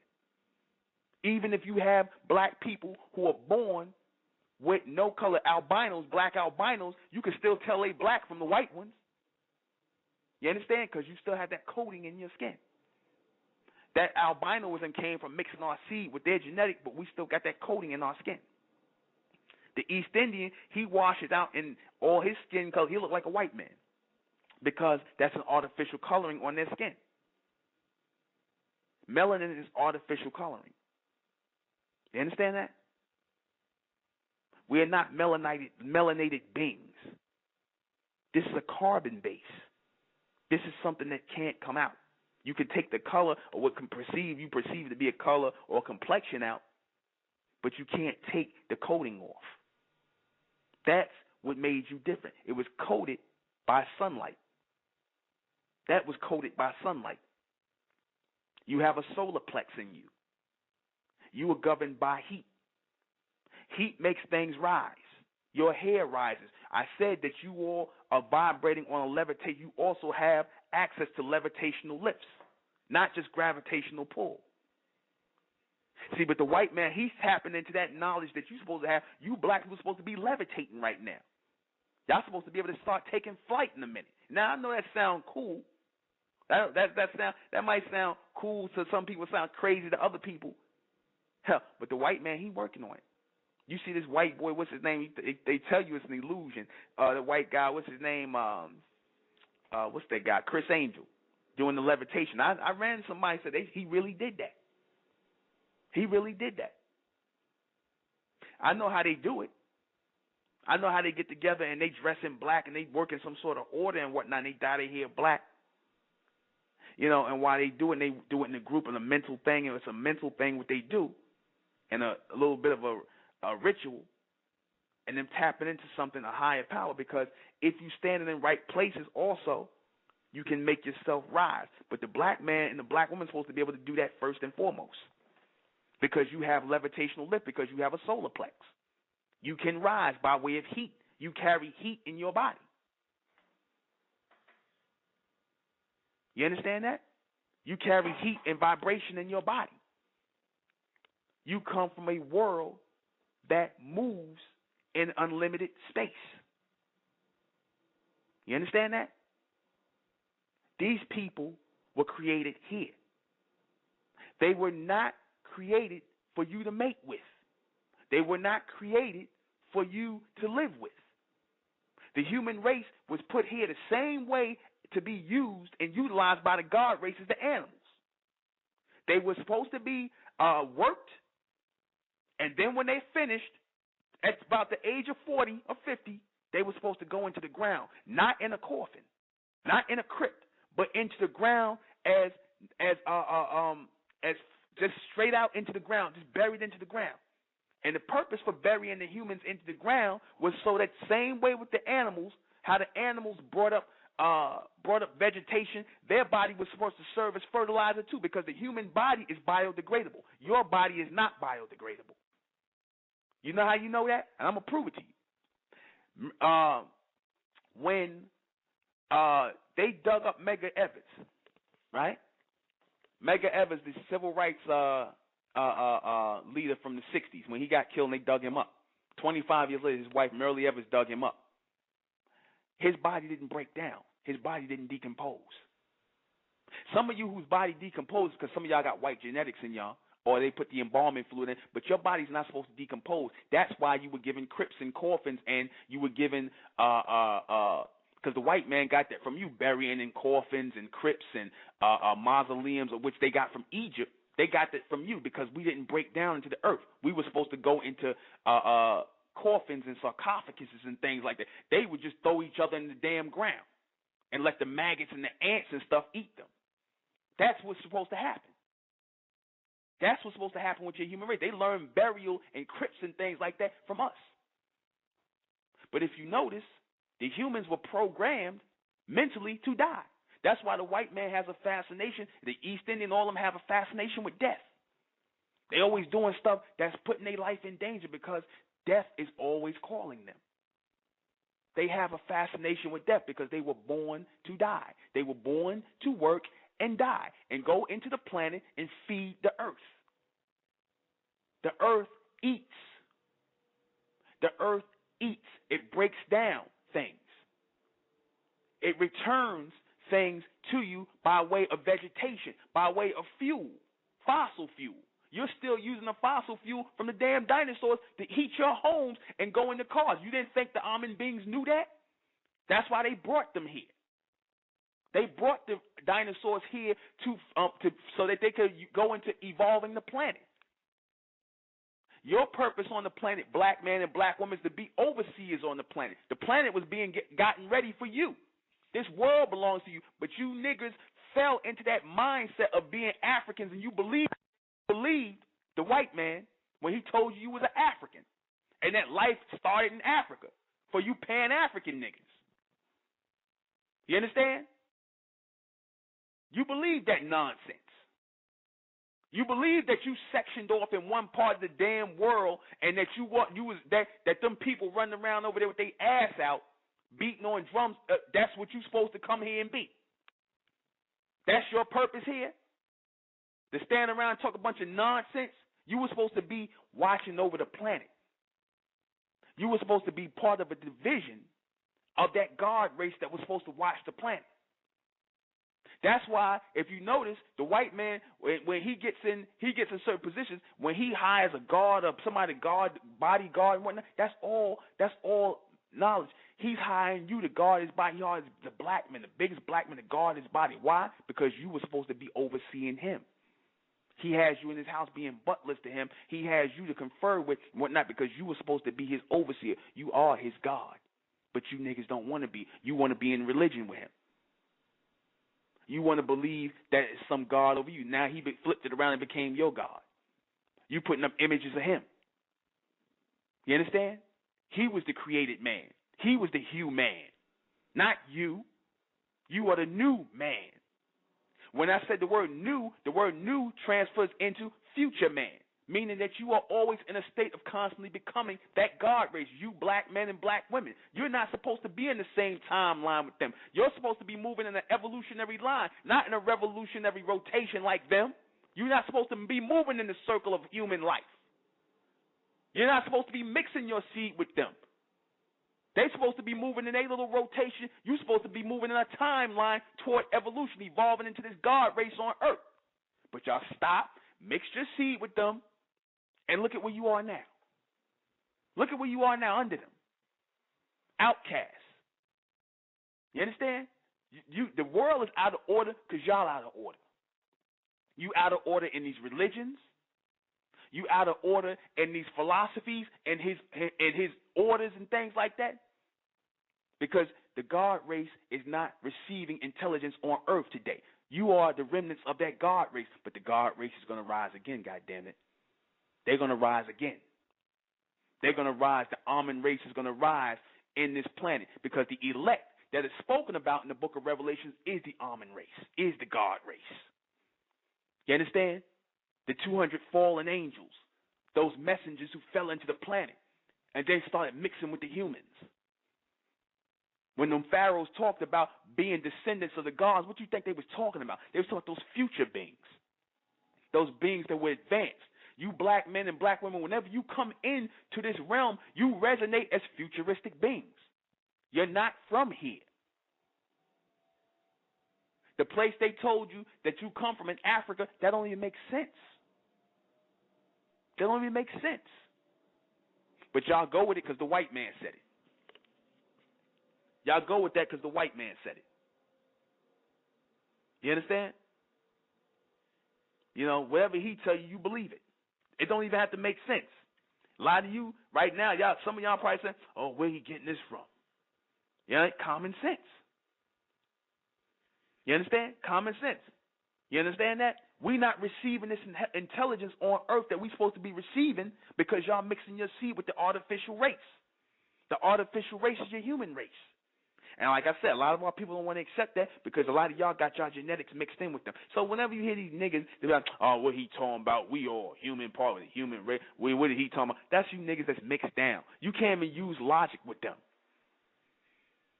Even if you have black people who are born with no color, albinos, black albinos, you can still tell they black from the white ones. You understand? Because you still have that coating in your skin. That albinoism came from mixing our seed with their genetic, but we still got that coating in our skin. The East Indian, he washes out in all his skin color. He look like a white man because that's an artificial coloring on their skin. Melanin is artificial coloring. You understand that? We are not melanated beings. This is a carbon base. This is something that can't come out. You can take the color or what you perceive to be a color or complexion out, but you can't take the coating off. That's what made you different. It was coated by sunlight. That was coated by sunlight. You have a solar plex in you. You are governed by heat. Heat makes things rise. Your hair rises. I said that you all are vibrating on a levitate. You also have access to levitational lifts, not just gravitational pull. See, but the white man, he's tapping into that knowledge that you're supposed to have. You black people are supposed to be levitating right now. Y'all supposed to be able to start taking flight in a minute. Now, I know that sounds cool. That might sound cool to some people, sound crazy to other people. Hell, but the white man, he working on it. You see this white boy, what's his name? They tell you it's an illusion. The white guy, what's his name? What's that guy? Chris Angel. doing the levitation. I ran somebody said he really did that. He really did that. I know how they do it. I know how they get together and they dress in black and they work in some sort of order and whatnot. And they dye their hair black. And while they do it in a group and a mental thing, and it's a mental thing what they do, and a little bit of a ritual, and them tapping into something, a higher power. Because if you stand in the right places, also, you can make yourself rise. But the black man and the black woman are supposed to be able to do that first and foremost, because you have levitational lift, because you have a solar plex. You can rise by way of heat. You carry heat in your body. You understand that? You carry heat and vibration in your body. You come from a world that moves in unlimited space. You understand that? These people were created here. They were not created for you to mate with. They were not created for you to live with. The human race was put here the same way to be used and utilized by the God race as the animals. They were supposed to be worked, and then when they finished, at about the age of 40 or 50, they were supposed to go into the ground, not in a coffin, not in a crypt, but into the ground as just straight out into the ground, just buried into the ground. And the purpose for burying the humans into the ground was so that same way with the animals, how the animals brought up vegetation, their body was supposed to serve as fertilizer too, because the human body is biodegradable. Your body is not biodegradable. You know how you know that? And I'm going to prove it to you. When they dug up Medgar Evers, right? Medgar Evers, the civil rights leader from the 60s, when he got killed and they dug him up. 25 years later, his wife, ᴛRᴜᴇ Evers, dug him up. His body didn't break down. His body didn't decompose. Some of you whose body decomposed, because some of y'all got white genetics in y'all, or they put the embalming fluid in, but your body's not supposed to decompose. That's why you were given crypts and coffins, and you were given, because the white man got that from you, burying in coffins and crypts and mausoleums, of which they got from Egypt. They got that from you because we didn't break down into the earth. We were supposed to go into coffins and sarcophaguses and things like that. They would just throw each other in the damn ground and let the maggots and the ants and stuff eat them. That's what's supposed to happen. That's what's supposed to happen with your human race. They learn burial and crypts and things like that from us. But if you notice, the humans were programmed mentally to die. That's why the white man has a fascination, the East Indian, all of them have a fascination with death. They always doing stuff that's putting their life in danger because death is always calling them. They have a fascination with death because they were born to die. They were born to work and die and go into the planet and feed the earth. The earth eats. The earth eats. It breaks down things. It returns things to you by way of vegetation, by way of fuel, fossil fuel. You're still using the fossil fuel from the damn dinosaurs to heat your homes and go in the cars. You didn't think the almond beings knew that? That's why they brought them here. They brought the dinosaurs here to so that they could go into evolving the planet. Your purpose on the planet, black man and black woman, is to be overseers on the planet. The planet was being gotten ready for you. This world belongs to you, but you niggers fell into that mindset of being Africans, and you believed the white man when he told you was an African, and that life started in Africa for you Pan-African niggas. You understand? You believe that nonsense. You believe that you sectioned off in one part of the damn world, and that that them people running around over there with their ass out, beating on drums. That's what you're supposed to come here and be. That's your purpose here. To stand around and talk a bunch of nonsense. You were supposed to be watching over the planet. You were supposed to be part of a division of that guard race that was supposed to watch the planet. That's why, if you notice, the white man, when he gets in certain positions, when he hires a guard or somebody guard, bodyguard and whatnot, that's all knowledge. He's hiring you to guard his body. He hires the black man, the biggest black man, to guard his body. Why? Because you were supposed to be overseeing him. He has you in his house being butlers to him. He has you to confer with and whatnot because you were supposed to be his overseer. You are his God. But you niggas don't want to be. You want to be in religion with him. You want to believe that it's some God over you. Now he flipped it around and became your God. You putting up images of him. You understand? He was the created man. He was the human, not you. You are the new man. When I said the word new transfers into future man, meaning that you are always in a state of constantly becoming that God race, you black men and black women. You're not supposed to be in the same timeline with them. You're supposed to be moving in an evolutionary line, not in a revolutionary rotation like them. You're not supposed to be moving in the circle of human life. You're not supposed to be mixing your seed with them. They're supposed to be moving in a little rotation. You're supposed to be moving in a timeline toward evolution, evolving into this God race on earth. But y'all stop, mix your seed with them, and look at where you are now. Look at where you are now under them. Outcasts. You understand? The world is out of order because y'all out of order. You out of order in these religions. You out of order in these philosophies and his orders and things like that. Because the God race is not receiving intelligence on earth today. You are the remnants of that God race, but the God race is going to rise again, goddammit. They're going to rise again. They're going to rise. The almond race is going to rise in this planet because the elect that is spoken about in the book of Revelations is the almond race, is the God race. You understand? The 200 fallen angels, those messengers who fell into the planet, and they started mixing with the humans. When them pharaohs talked about being descendants of the gods, what do you think they was talking about? They was talking about those future beings, those beings that were advanced. You black men and black women, whenever you come into this realm, you resonate as futuristic beings. You're not from here. The place they told you that you come from in Africa, that don't even make sense. That don't even make sense. But y'all go with it because the white man said it. Y'all go with that because the white man said it. You understand? You know, whatever he tell you, you believe it. It don't even have to make sense. A lot of you right now, y'all, some of y'all probably saying, "Oh, where he getting this from?" You know, common sense. You understand? Common sense. You understand that? We're not receiving this intelligence on earth that we're supposed to be receiving because y'all mixing your seed with the artificial race. The artificial race is your human race. And like I said, a lot of our people don't want to accept that because a lot of y'all got y'all genetics mixed in with them. So whenever you hear these niggas, they're like, "Oh, what he talking about? We all human part of the human race. What is he talking about?" That's you niggas that's mixed down. You can't even use logic with them.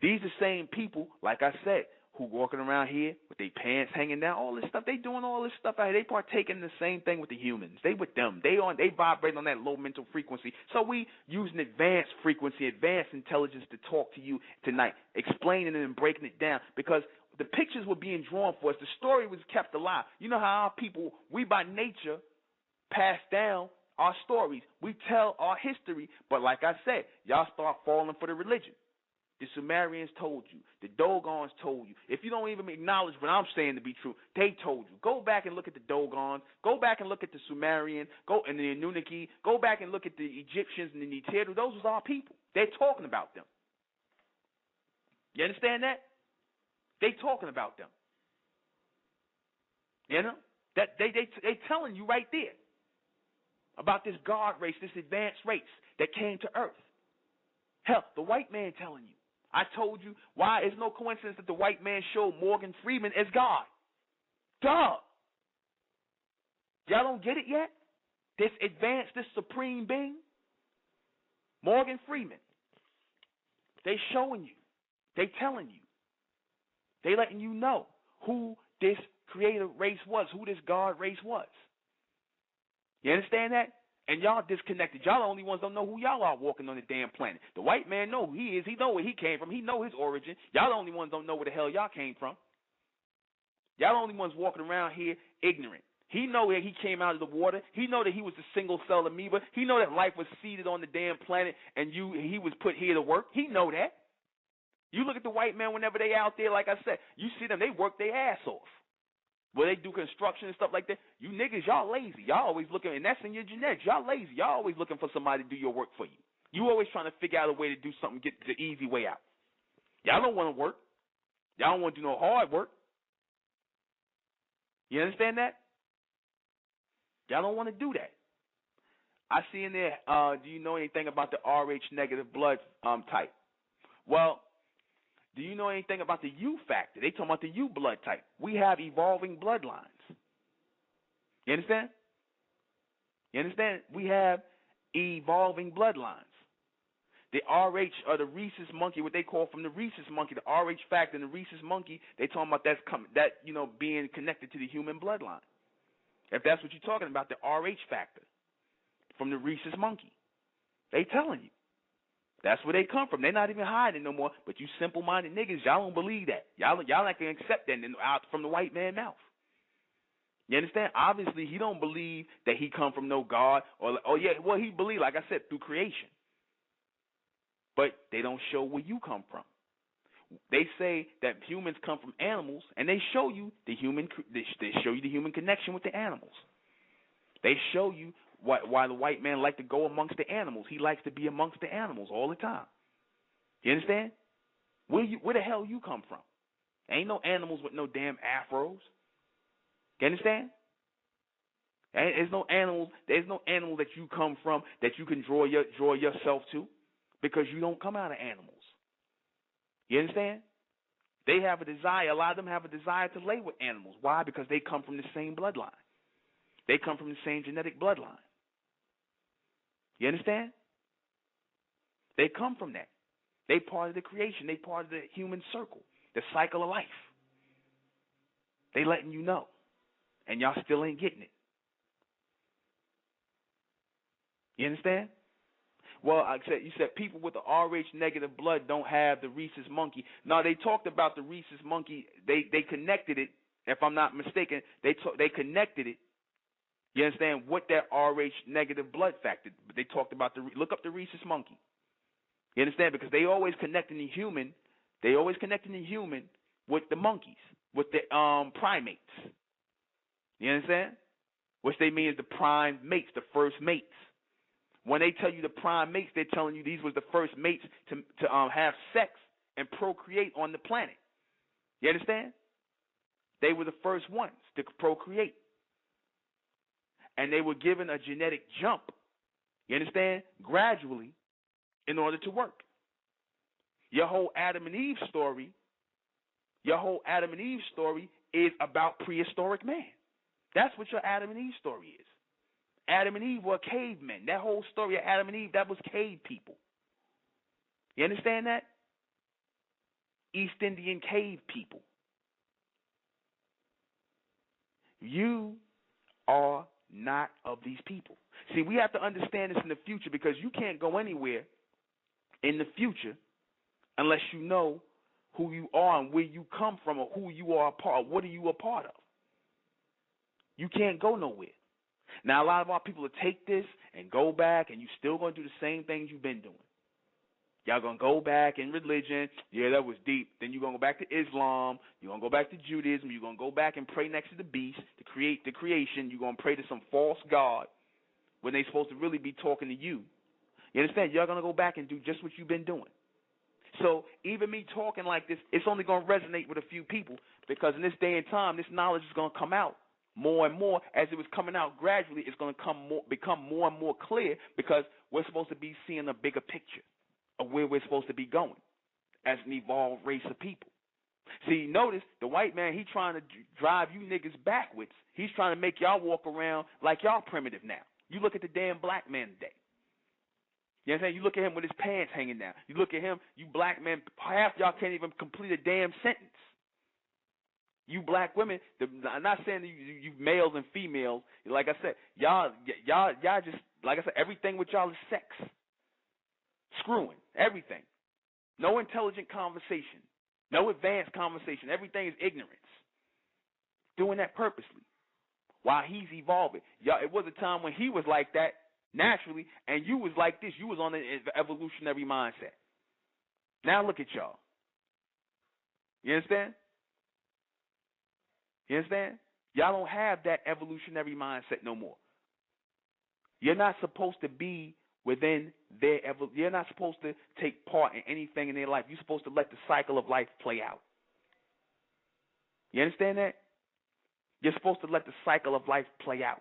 These are the same people, like I said, who walking around here with their pants hanging down, all this stuff. They doing all this stuff out here. They partaking in the same thing with the humans. They with them. They vibrate on that low mental frequency. So we using advanced frequency, advanced intelligence to talk to you tonight, explaining it and breaking it down because the pictures were being drawn for us. The story was kept alive. You know how our people, we by nature pass down our stories. We tell our history, but like I said, y'all start falling for the religion. The Sumerians told you. The Dogons told you. If you don't even acknowledge what I'm saying to be true, they told you. Go back and look at the Dogons. Go back and look at the Sumerian. Go and the ᴛRᴜᴇ. Go back and look at the Egyptians and the ᴛRᴜᴇ. Those was our people. They're talking about them. You understand that? They talking about them. You know? That they telling you right there about this God race, this advanced race that came to earth. Hell, the white man telling you. I told you why it's no coincidence that the white man showed Morgan Freeman as God. Duh. Y'all don't get it yet? This advanced, this supreme being? Morgan Freeman. They showing you. They telling you. They letting you know who this creator race was, who this God race was. You understand that? And y'all disconnected. Y'all the only ones don't know who y'all are walking on the damn planet. The white man know who he is. He know where he came from. He know his origin. Y'all the only ones don't know where the hell y'all came from. Y'all the only ones walking around here ignorant. He know that he came out of the water. He know that he was a single-celled amoeba. He know that life was seeded on the damn planet and he was put here to work. He know that. You look at the white man whenever they out there, like I said, you see them, they work their ass off. Where they do construction and stuff like that. You niggas, y'all lazy. Y'all always looking, and that's in your genetics. Y'all lazy. Y'all always looking for somebody to do your work for you. You always trying to figure out a way to do something, get the easy way out. Y'all don't want to work. Y'all don't want to do no hard work. You understand that? Y'all don't want to do that. I see in there, do you know anything about the Rh negative blood type? Well, do you know anything about the U factor? They talking about the U blood type. We have evolving bloodlines. You understand? You understand? We have evolving bloodlines. The Rh or the rhesus monkey, what they call from the rhesus monkey, the Rh factor and the rhesus monkey, they talking about being connected to the human bloodline. If that's what you're talking about, the Rh factor from the rhesus monkey, they telling you. That's where they come from. They're not even hiding no more. But you simple-minded niggas, y'all don't believe that. Y'all not gonna accept that out from the white man's mouth. You understand? Obviously, he don't believe that he come from no God he believe, like I said, through creation. But they don't show where you come from. They say that humans come from animals, and they show you the human. They show you the human connection with the animals. They show you why the white man like to go amongst the animals. He likes to be amongst the animals all the time. You understand? Where the hell you come from? Ain't no animals with no damn afros. You understand? There's no animals that you come from that you can draw yourself to, because you don't come out of animals. You understand? They have a desire. A lot of them have a desire to lay with animals. Why? Because they come from the same bloodline. They come from the same genetic bloodline. You understand? They come from that. They part of the creation. They part of the human circle, the cycle of life. They letting you know, and y'all still ain't getting it. You understand? Well, you said people with the Rh negative blood don't have the rhesus monkey. No, they talked about the rhesus monkey. They connected it, if I'm not mistaken. They connected it. You understand, with that Rh negative blood factor. They talked about look up the rhesus monkey. You understand? Because they always connecting the human. They always connecting the human with the monkeys, with the primates. You understand? Which they mean is the prime mates, the first mates. When they tell you the prime mates, they're telling you these was the first mates to have sex and procreate on the planet. You understand? They were the first ones to procreate. And they were given a genetic jump, you understand, gradually in order to work. Your whole Adam and Eve story is about prehistoric man. That's what your Adam and Eve story is. Adam and Eve were cavemen. That whole story of Adam and Eve, that was cave people. You understand that? East Indian cave people. You are not of these people. See, we have to understand this in the future, because you can't go anywhere in the future unless you know who you are and where you come from, or who you are a part of. What are you a part of? You can't go nowhere. Now, a lot of our people will take this and go back, and you're still going to do the same things you've been doing. Y'all going to go back in religion. Yeah, that was deep. Then you're going to go back to Islam. You're going to go back to Judaism. You're going to go back and pray next to the beast to create the creation. You're going to pray to some false god when they're supposed to really be talking to you. You understand? Y'all going to go back and do just what you've been doing. So even me talking like this, it's only going to resonate with a few people, because in this day and time, this knowledge is going to come out more and more. As it was coming out gradually, it's going to become more and more clear, because we're supposed to be seeing a bigger picture of where we're supposed to be going as an evolved race of people. See, notice the white man, he trying to drive you niggas backwards. He's trying to make y'all walk around like y'all primitive now. You look at the damn black man today. You know what I'm saying? You look at him with his pants hanging down. You look at him, you black men, half y'all can't even complete a damn sentence. You black women, I'm not saying that you males and females, like I said, y'all just, like I said, everything with y'all is sex. Screwing, everything. No intelligent conversation. No advanced conversation. Everything is ignorance. Doing that purposely. while he's evolving. Y'all, it was a time when he was like that naturally, and you was like this. You was on an evolutionary mindset. Now look at y'all. You understand? You understand? Y'all don't have that evolutionary mindset no more. You're not supposed to be within their you're not supposed to take part in anything in their life. You're supposed to let the cycle of life play out. You understand that? You're supposed to let the cycle of life play out.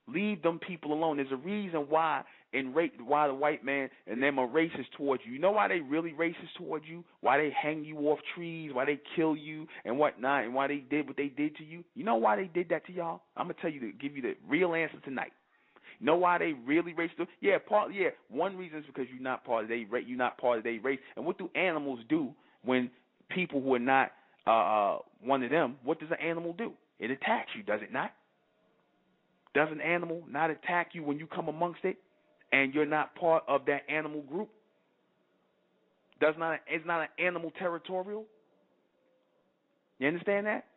Leave them people alone. There's a reason why why the white man and them are racist towards you. You know why they really racist towards you? Why they hang you off trees? Why they kill you and whatnot? And why they did what they did to you? You know why they did that to y'all? I'm gonna give you the real answer tonight. You know why they really racist? One reason is because you're not part of their race. You're not part of their race. And what do animals do when people who are not one of them? What does an animal do? It attacks you, does it not? Does an animal not attack you when you come amongst it and you're not part of that animal group? It's not an animal territorial. You understand that?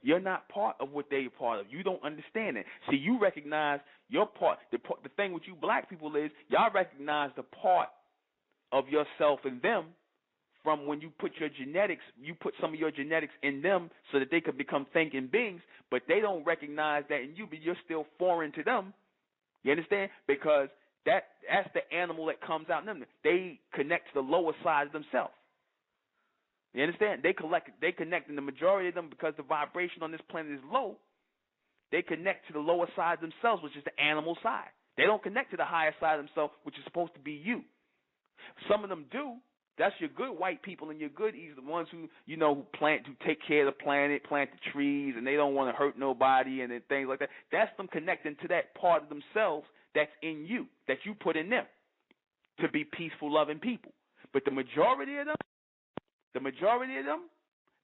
You're not part of what they're part of. You don't understand it. See, you recognize your part. The thing with you black people is y'all recognize the part of yourself in them from when you put some of your genetics in them so that they could become thinking beings, but they don't recognize that in you, but you're still foreign to them. You understand? Because that's the animal that comes out in them. They connect to the lower side of themselves. You understand? They connect, and the majority of them, because the vibration on this planet is low, they connect to the lower side of themselves, which is the animal side. They don't connect to the higher side of themselves, which is supposed to be you. Some of them do. That's your good white people and your good the ones who who take care of the planet, plant the trees, and they don't want to hurt nobody and things like that. That's them connecting to that part of themselves that's in you, that you put in them to be peaceful, loving people. But the majority of them,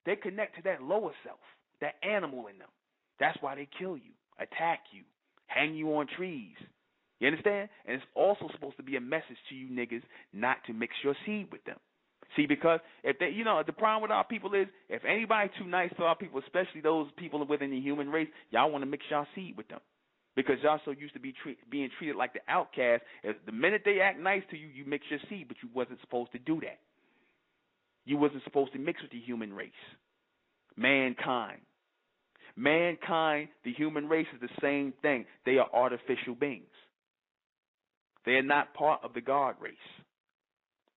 they connect to that lower self, that animal in them. That's why they kill you, attack you, hang you on trees. You understand? And it's also supposed to be a message to you niggas not to mix your seed with them. See, because if they, the problem with our people is if anybody too nice to our people, especially those people within the human race, y'all want to mix y'all seed with them. Because y'all so used to being treated like the outcast. If the minute they act nice to you, you mix your seed, but you wasn't supposed to do that. You wasn't supposed to mix with the human race. Mankind, the human race is the same thing. They are artificial beings. They are not part of the God race.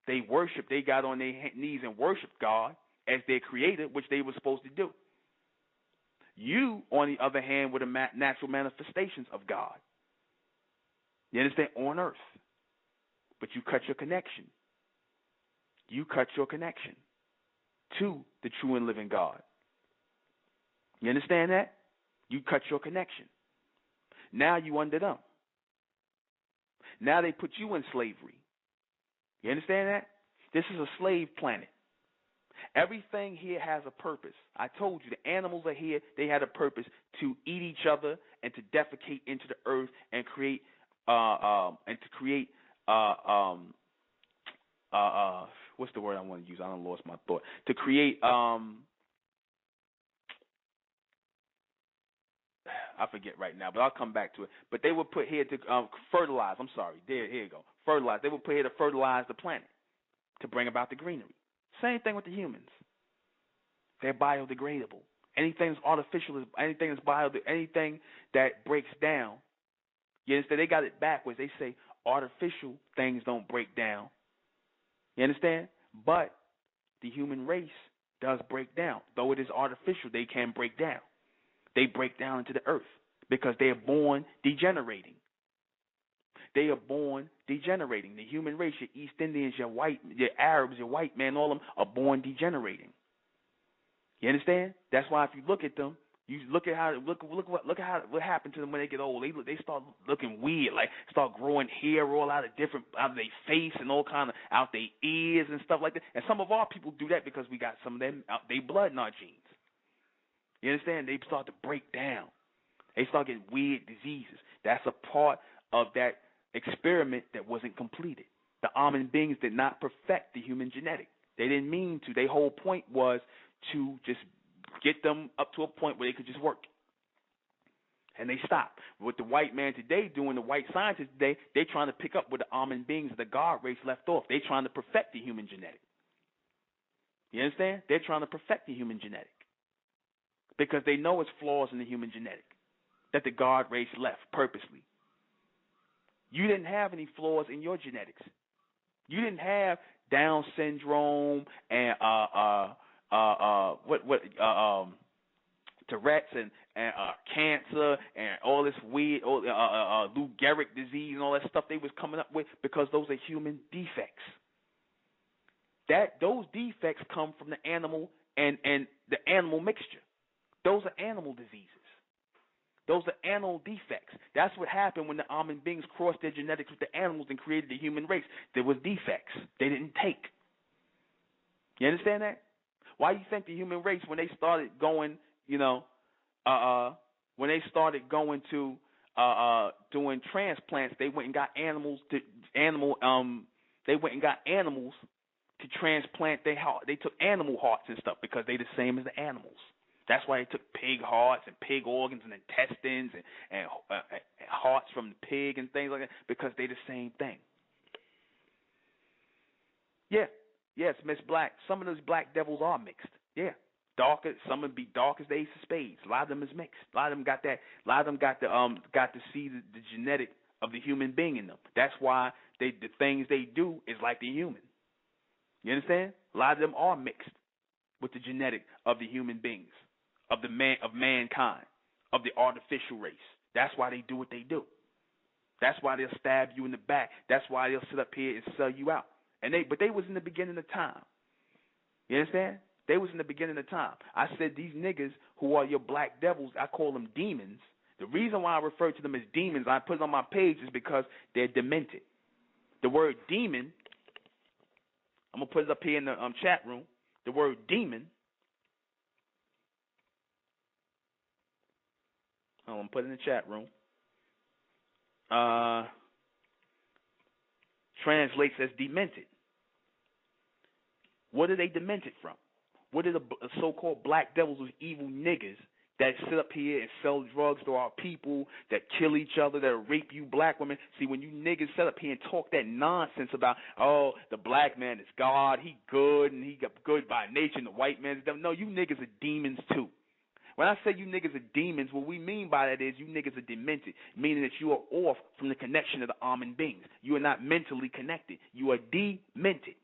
They got on their knees and worshiped God as their creator, which they were supposed to do. You, on the other hand, were the natural manifestations of God. You understand? On earth. But you cut your connection. You cut your connection to the true and living God. You understand that? You cut your connection. Now you under them. Now they put you in slavery. You understand that? This is a slave planet. Everything here has a purpose. I told you the animals are here. They had a purpose to eat each other and to defecate into the earth and create what's the word I want to use? I done lost my thought. To create I forget right now, but I'll come back to it. But they were put here to fertilize. I'm sorry. Here you go. Fertilize. They were put here to fertilize the planet, to bring about the greenery. Same thing with the humans. They're biodegradable. Anything that's artificial, anything that breaks down. You understand? They got it backwards. They say artificial things don't break down. You understand? But the human race does break down. Though it is artificial, they can break down. They break down into the earth because they are born degenerating. They are born degenerating. The human race, your East Indians, your Arabs, your white men, all of them are born degenerating. You understand? That's why if you look at them, you look at what happened to them when they get old. They start looking weird, like start growing hair all out of their face and all kind of out their ears and stuff like that. And some of our people do that because we got some of them their blood in our genes. You understand? They start to break down. They start getting weird diseases. That's a part of that experiment that wasn't completed. The almond beings did not perfect the human genetic. They didn't mean to. Their whole point was to just get them up to a point where they could just work. And they stopped. What the white man today doing, the white scientists today, they're trying to pick up where the almond beings of the God race left off. They're trying to perfect the human genetic. You understand? They're trying to perfect the human genetic because they know it's flaws in the human genetic that the God race left purposely. You didn't have any flaws in your genetics. You didn't have Down syndrome and Tourette's and cancer and all this weird Lou Gehrig disease and all that stuff they was coming up with because those are human defects. Those defects come from the animal and the animal mixture. Those are animal diseases. Those are animal defects. That's what happened when the almond beings crossed their genetics with the animals and created the human race. There was defects they didn't take. You understand that? Why do you think the human race, when they started going, when they started going to doing transplants, they went and got animals to transplant their heart. They took animal hearts and stuff because they the same as the animals. That's why they took pig hearts and pig organs and intestines and hearts from the pig and things like that because they the same thing. Yeah. Yes, Miss Black. Some of those black devils are mixed. Yeah. Darker, some would be dark as the ace of spades. A lot of them is mixed. A lot of them got that. A lot of them got to see the genetic of the human being in them. That's why the things they do is like the human. You understand? A lot of them are mixed with the genetic of the human beings, of mankind, of the artificial race. That's why they do what they do. That's why they'll stab you in the back. That's why they'll sit up here and sell you out. But they was in the beginning of time. You understand? They was in the beginning of time. I said these niggas who are your black devils, I call them demons. The reason why I refer to them as demons, I put it on my page, is because they're demented. The word demon, I'm going to put it up here in the chat room. The word demon, I'm going to put it in the chat room, translates as demented. What are they demented from? What are the so-called black devils with evil niggas that sit up here and sell drugs to our people, that kill each other, that rape you black women? See, when you niggas sit up here and talk that nonsense about, oh, the black man is God, he good, and he got good by nature, and the white man's devil. No, you niggas are demons too. When I say you niggas are demons, what we mean by that is you niggas are demented, meaning that you are off from the connection of the almond beings. You are not mentally connected. You are demented.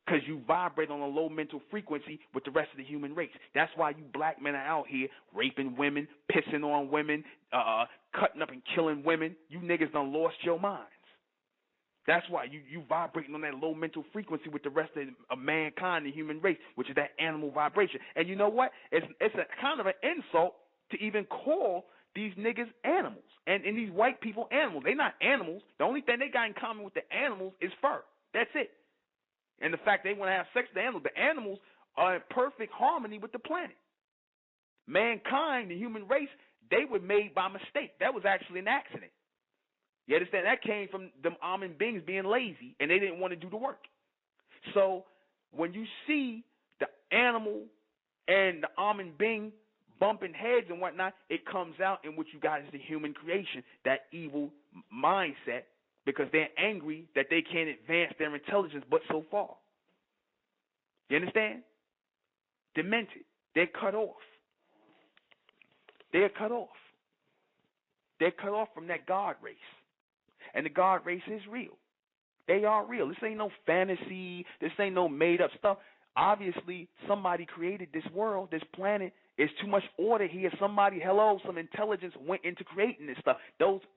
Because you vibrate on a low mental frequency with the rest of the human race. That's why you black men are out here raping women, pissing on women, cutting up and killing women. You niggas done lost your minds. That's why you vibrating on that low mental frequency with the rest of mankind, the human race, which is that animal vibration. And you know what? It's a kind of an insult to even call these niggas animals and these white people animals. They're not animals. The only thing they got in common with the animals is fur. That's it. And the fact they want to have sex with the animals. The animals are in perfect harmony with the planet. Mankind, the human race, they were made by mistake. That was actually an accident. You understand? That came from them almond beings being lazy, and they didn't want to do the work. So when you see the animal and the almond being bumping heads and whatnot, it comes out in what you got is the human creation, that evil mindset, because they're angry that they can't advance their intelligence but so far. You understand? Demented. They're cut off. They're cut off. They're cut off from that God race. And the God race is real. They are real. This ain't no fantasy. This ain't no made-up stuff. Obviously, somebody created this world, this planet. It's too much order here. Somebody, some intelligence went into creating this stuff.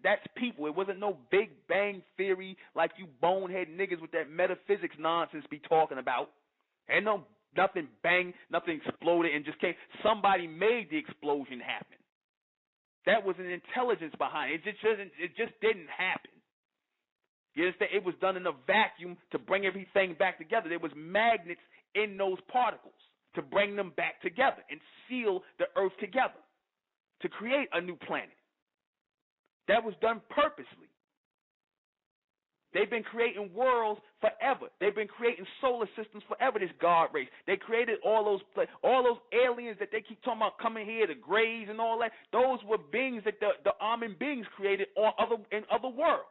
That's people. It wasn't no Big Bang theory like you bonehead niggas with that metaphysics nonsense be talking about. Ain't nothing exploded and just came. Somebody made the explosion happen. That was an intelligence behind it. It just didn't happen. You understand? It was done in a vacuum to bring everything back together. There was magnets in those particles to bring them back together and seal the earth together to create a new planet. That was done purposely. They've been creating worlds forever. They've been creating solar systems forever, this God race. They created all those aliens that they keep talking about coming here, the Greys and all that. Those were beings that the Amen beings created in other worlds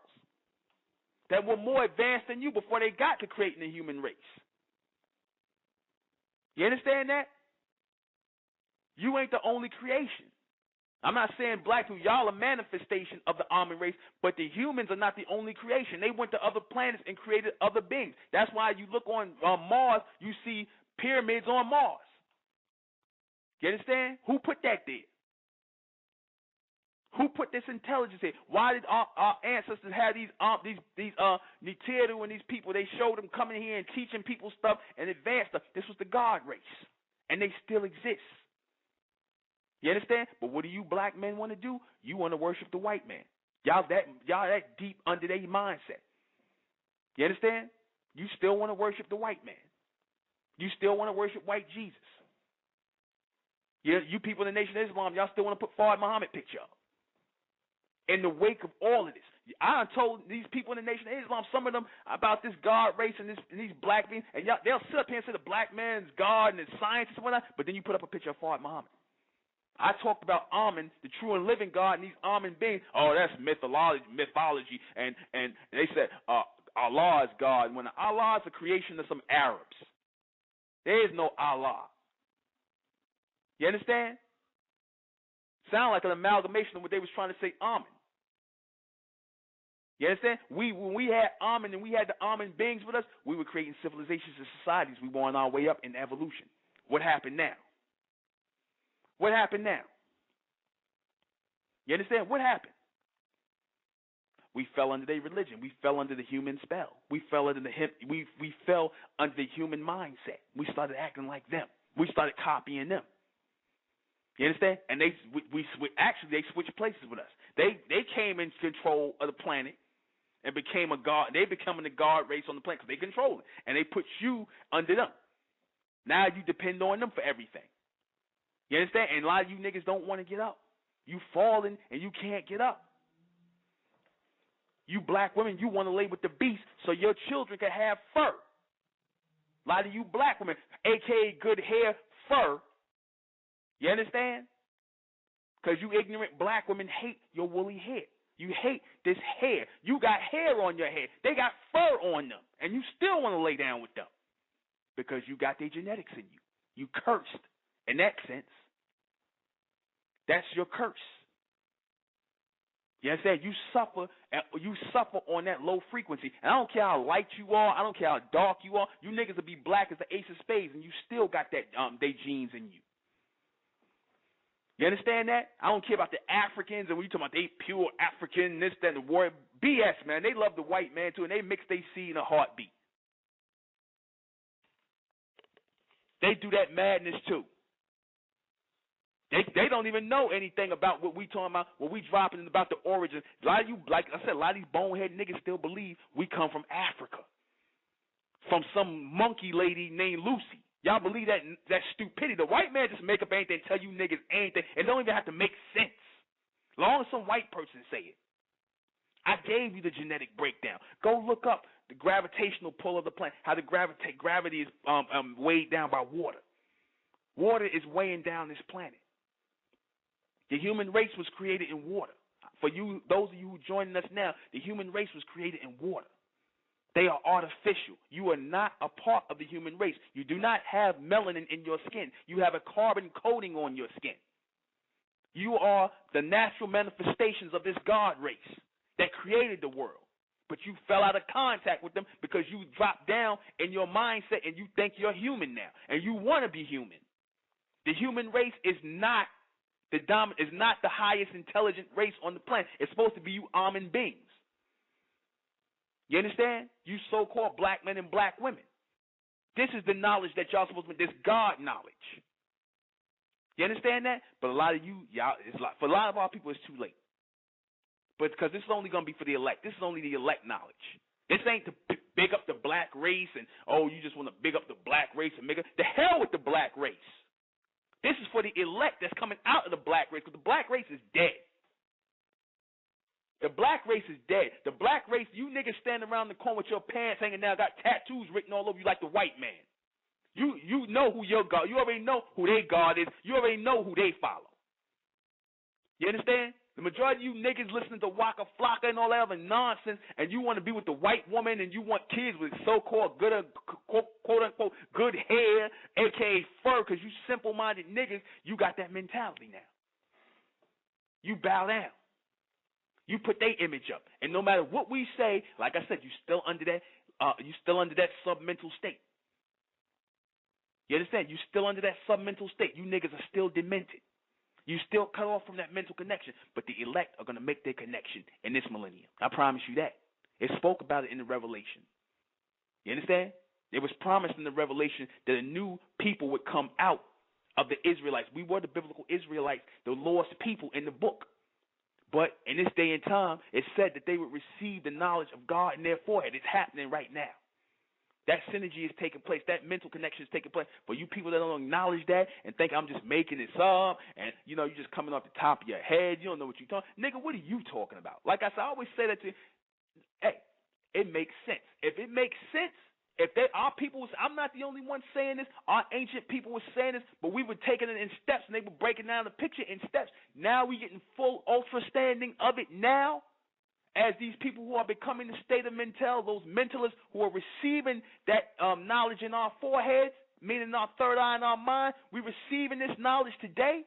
that were more advanced than you before they got to creating the human race. You understand that? You ain't the only creation. I'm not saying black people, y'all a manifestation of the Amen race, but the humans are not the only creation. They went to other planets and created other beings. That's why you look on Mars, you see pyramids on Mars. You understand? Who put that there? Who put this intelligence here? Why did our ancestors have these Nitiru and these people? They showed them coming here and teaching people stuff and advanced stuff. This was the God race, and they still exist. You understand? But what do you black men want to do? You want to worship the white man. Y'all that deep under their mindset. You understand? You still want to worship the white man. You still want to worship white Jesus. You people in the Nation of Islam, y'all still want to put Fard Muhammad picture up. In the wake of all of this, I told these people in the Nation of Islam, some of them, about this God race and these black beings, and they'll sit up here and say the black man's God and his science and whatnot, but then you put up a picture of Fard Muhammad. I talked about Amen, the true and living God, and these Amen beings. Oh, that's mythology, and they said Allah is God. When Allah is a creation of some Arabs, there is no Allah. You understand? Sound like an amalgamation of what they was trying to say Amen. You understand? When we had Amen and we had the Amen beings with us, we were creating civilizations and societies. We were on our way up in evolution. What happened now? What happened now? You understand? What happened? We fell under their religion. We fell under the human spell. We fell under we fell under the human mindset. We started acting like them. We started copying them. You understand? And they switched places with us. They came in control of the planet and became a god. They becoming the God race on the planet because they control it, and they put you under them. Now you depend on them for everything. You understand? And a lot of you niggas don't want to get up. You falling and you can't get up. You black women, you want to lay with the beast so your children can have fur. A lot of you black women, a.k.a. good hair, fur. You understand? Because you ignorant black women hate your woolly hair. You hate this hair. You got hair on your head. They got fur on them. And you still want to lay down with them. Because you got their genetics in you. You cursed. In that sense. That's your curse. You understand? You suffer on that low frequency. And I don't care how light you are. I don't care how dark you are. You niggas will be black as the ace of spades, and you still got that they genes in you. You understand that? I don't care about the Africans, and when you talking about they pure African, this, that, and the warrior. BS, man. They love the white man, too, and they mix their seed in a heartbeat. They do that madness, too. They don't even know anything about what we talking about, what we dropping about the origin. A lot of you, like I said, a lot of these bonehead niggas still believe we come from Africa, from some monkey lady named Lucy. Y'all believe that stupidity. The white man just make up anything, tell you niggas anything, and don't even have to make sense. As long as some white person say it. I gave you the genetic breakdown. Go look up the gravitational pull of the planet, how the gravity is weighed down by water. Water is weighing down this planet. The human race was created in water. For you, those of you who joining us now, the human race was created in water. They are artificial. You are not a part of the human race. You do not have melanin in your skin. You have a carbon coating on your skin. You are the natural manifestations of this God race that created the world. But you fell out of contact with them because you dropped down in your mindset and you think you're human now. And you want to be human. The human race is not the highest intelligent race on the planet. It's supposed to be you Amen beings. You understand? You so-called black men and black women. This is the knowledge that y'all supposed to be, this God knowledge. You understand that? But a lot of you, for a lot of our people, it's too late. But because this is only going to be for the elect. This is only the elect knowledge. This ain't to big up the black race and, oh, you just want to big up the black race and make it. The hell with the black race. This is for the elect that's coming out of the black race, because the black race is dead. The black race is dead. The black race, you niggas stand around the corner with your pants hanging down, got tattoos written all over you like the white man. You know who your God. You already know who their God is. You already know who they follow. You understand? The majority of you niggas listening to Waka Flocka and all that other nonsense, and you want to be with the white woman, and you want kids with so-called good, quote-unquote, good hair, a.k.a. fur, because you simple-minded niggas, you got that mentality now. You bow down. You put their image up, and no matter what we say, like I said, you still under that submental state. You understand? You still under that submental state. You niggas are still demented. You still cut off from that mental connection, but the elect are going to make their connection in this millennium. I promise you that. It spoke about it in the Revelation. You understand? It was promised in the Revelation that a new people would come out of the Israelites. We were the biblical Israelites, the lost people in the book. But in this day and time, it said that they would receive the knowledge of God in their forehead. It's happening right now. That synergy is taking place. That mental connection is taking place. For you people that don't acknowledge that and think I'm just making this up and, you're just coming off the top of your head. You don't know what you're talking. Nigga, what are you talking about? Like I said, I always say that to you. Hey, it makes sense. If it makes sense, our people, I'm not the only one saying this. Our ancient people were saying this, but we were taking it in steps, and they were breaking down the picture in steps. Now we're getting full understanding of it now. As these people who are becoming the state of mental, those mentalists who are receiving that knowledge in our foreheads, meaning our third eye in our mind, we're receiving this knowledge today,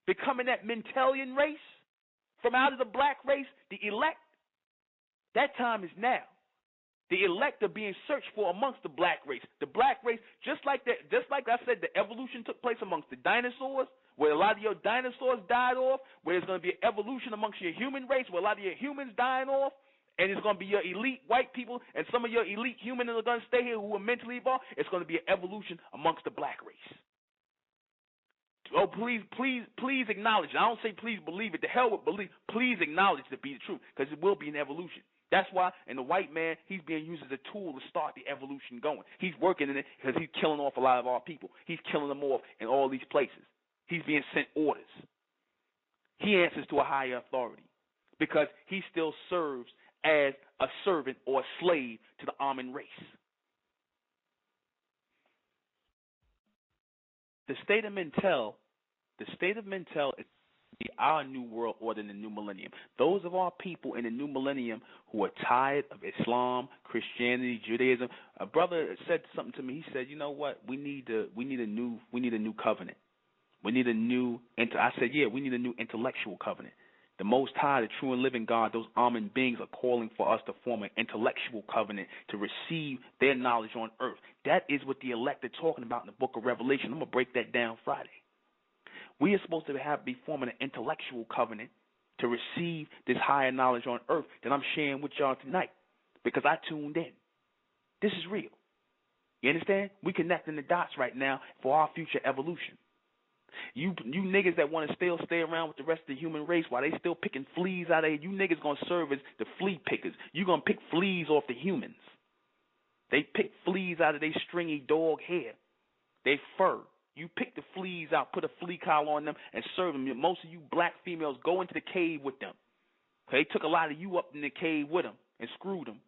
becoming that mentalian race from out of the black race, the elect. That time is now. The elect are being searched for amongst the black race. The black race, just like I said, the evolution took place amongst the dinosaurs, where a lot of your dinosaurs died off, where there's going to be an evolution amongst your human race, where a lot of your humans dying off, and it's going to be your elite white people, and some of your elite humans are going to stay here who are mentally evolved. It's going to be an evolution amongst the black race. Oh, please acknowledge it. I don't say please believe it. The hell with believe. Please acknowledge it to be the truth, because it will be an evolution. That's why, and the white man, he's being used as a tool to start the evolution going. He's working in it because he's killing off a lot of our people. He's killing them off in all these places. He's being sent orders. He answers to a higher authority because he still serves as a servant or a slave to the Amun race. The state of mental is our new world order in the new millennium. Those of our people in the new millennium who are tired of Islam, Christianity, Judaism. A brother said something to me. He said, "You know what? We need a new covenant. We need a new." I said, "Yeah, we need a new intellectual covenant. The Most High, the true and living God, those Amen beings are calling for us to form an intellectual covenant to receive their knowledge on earth. That is what the elect are talking about in the book of Revelation. I'm going to break that down Friday. We are supposed to be forming an intellectual covenant to receive this higher knowledge on earth that I'm sharing with y'all tonight because I tuned in. This is real. You understand? We connecting the dots right now for our future evolution. You niggas that want to still stay around with the rest of the human race while they still picking fleas out of here, you niggas going to serve as the flea pickers. You going to pick fleas off the humans. They pick fleas out of their stringy dog hair, their fur. You pick the fleas out, put a flea collar on them, and serve them. Most of you black females go into the cave with them. They took a lot of you up in the cave with them and screwed them,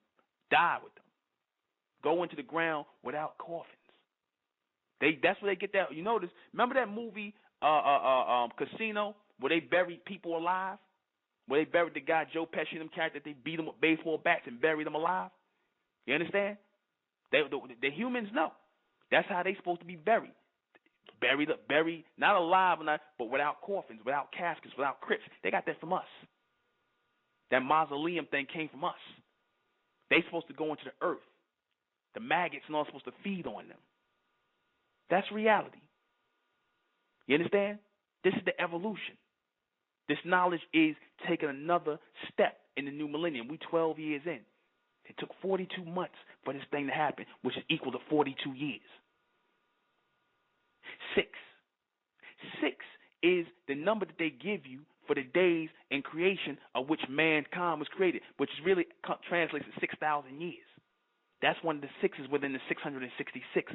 died with them. Go into the ground without coffins. That's where they get that. You notice? Remember that movie Casino where they buried people alive? Where they buried the guy Joe Pesci and them characters, they beat him with baseball bats and buried them alive? You understand? The humans know. That's how they supposed to be buried. Buried, not alive, but without coffins, without caskets, without crypts. They got that from us. That mausoleum thing came from us. They supposed to go into the earth. The maggots and all supposed to feed on them. That's reality. You understand? This is the evolution. This knowledge is taking another step in the new millennium. We 12 years in. It took 42 months for this thing to happen, which is equal to 42 years. 6. 6 is the number that they give you for the days in creation of which mankind was created, which really translates to 6,000 years. That's one of the sixes within the 666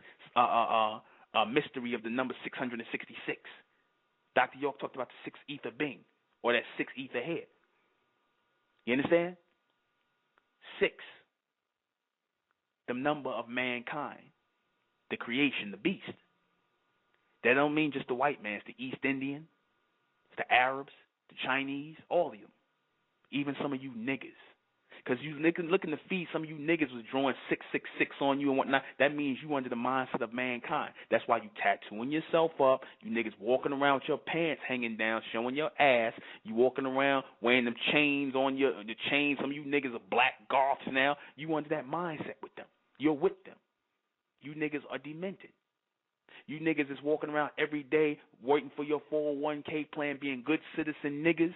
mystery of the number 666. Dr. York talked about the 6th ether being, or that 6th ether head. You understand? 6, the number of mankind, the creation, the beast. That don't mean just the white man. It's the East Indian, it's the Arabs, the Chinese, all of them. Even some of you niggas. Because you looking to feed some of you niggas was drawing 666 on you and whatnot. That means you under the mindset of mankind. That's why you tattooing yourself up. You niggas walking around with your pants hanging down, showing your ass. You walking around wearing them chains on the chains. Some of you niggas are black goths now. You under that mindset with them. You're with them. You niggas are demented. You niggas is walking around every day waiting for your 401k plan, being good citizen niggas.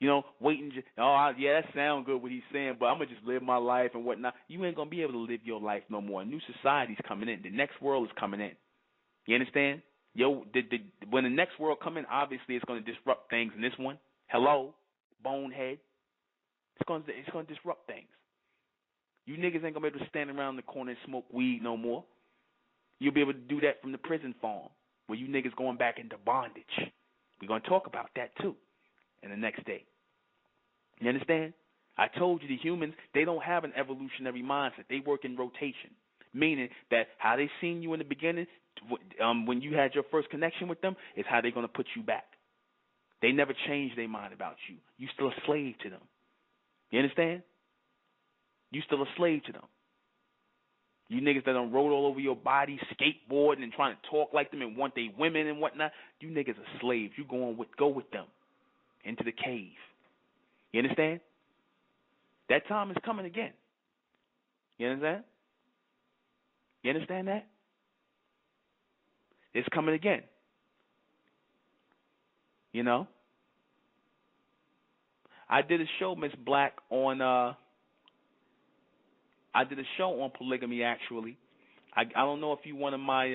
You know, waiting. Yeah, that sounds good what he's saying, but I'm going to just live my life and whatnot. You ain't going to be able to live your life no more. A new society's coming in. The next world is coming in. You understand? When the next world come in, obviously it's going to disrupt things in this one. Hello, bonehead. It's going to disrupt things. You niggas ain't going to be able to stand around the corner and smoke weed no more. You'll be able to do that from the prison farm where you niggas going back into bondage. We're going to talk about that too in the next day. You understand? I told you the humans, they don't have an evolutionary mindset. They work in rotation, meaning that how they seen you in the beginning, when you had your first connection with them, is how they're going to put you back. They never change their mind about you. You still a slave to them. You understand? You still a slave to them. You niggas that done rode all over your body, skateboarding and trying to talk like them and want they women and whatnot, you niggas are slaves. You go with them into the cave. You understand? That time is coming again. You understand? You understand that? It's coming again. You know? I did a show, Miss Black, on polygamy, actually. I don't know if you one of my,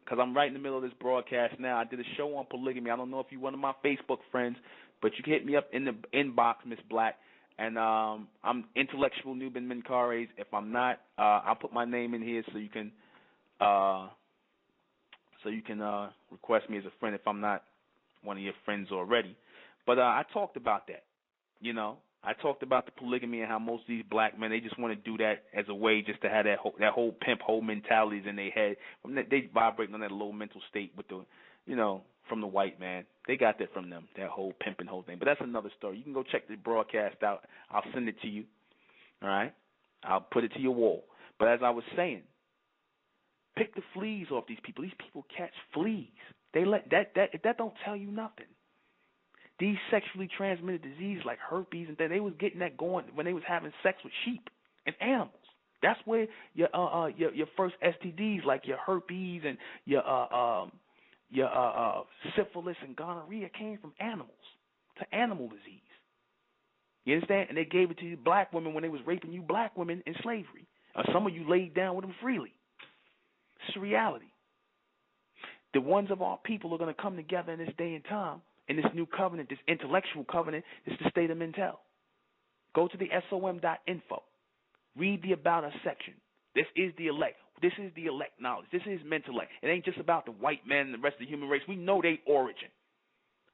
because I'm right in the middle of this broadcast now. I did a show on polygamy. I don't know if you one of my Facebook friends, but you can hit me up in the inbox, Miss Black. And I'm Intellectual Nuben Menkares. If I'm not, I'll put my name in here so you can request me as a friend if I'm not one of your friends already. But I talked about that, you know. I talked about the polygamy and how most of these black men, they just want to do that as a way just to have that whole pimp whole mentalities in their head. They vibrating on that low mental state with the, you know, from the white man. They got that from them, that whole pimping whole thing. But that's another story. You can go check the broadcast out. I'll send it to you. All right? I'll put it to your wall. But as I was saying, pick the fleas off these people. These people catch fleas. They let that don't tell you nothing. These sexually transmitted diseases like herpes and that, they was getting that going when they was having sex with sheep and animals. That's where your first STDs like your herpes and your syphilis and gonorrhea came from animals. It's an animal disease. You understand? And they gave it to you black women when they was raping you black women in slavery. Some of you laid down with them freely. It's a reality. The ones of our people are going to come together in this day and time. In this new covenant, this intellectual covenant, is the state of mental. Go to the som.info. Read the About Us section. This is the elect. This is the elect knowledge. This is mentellect. It ain't just about the white man and the rest of the human race. We know their origin.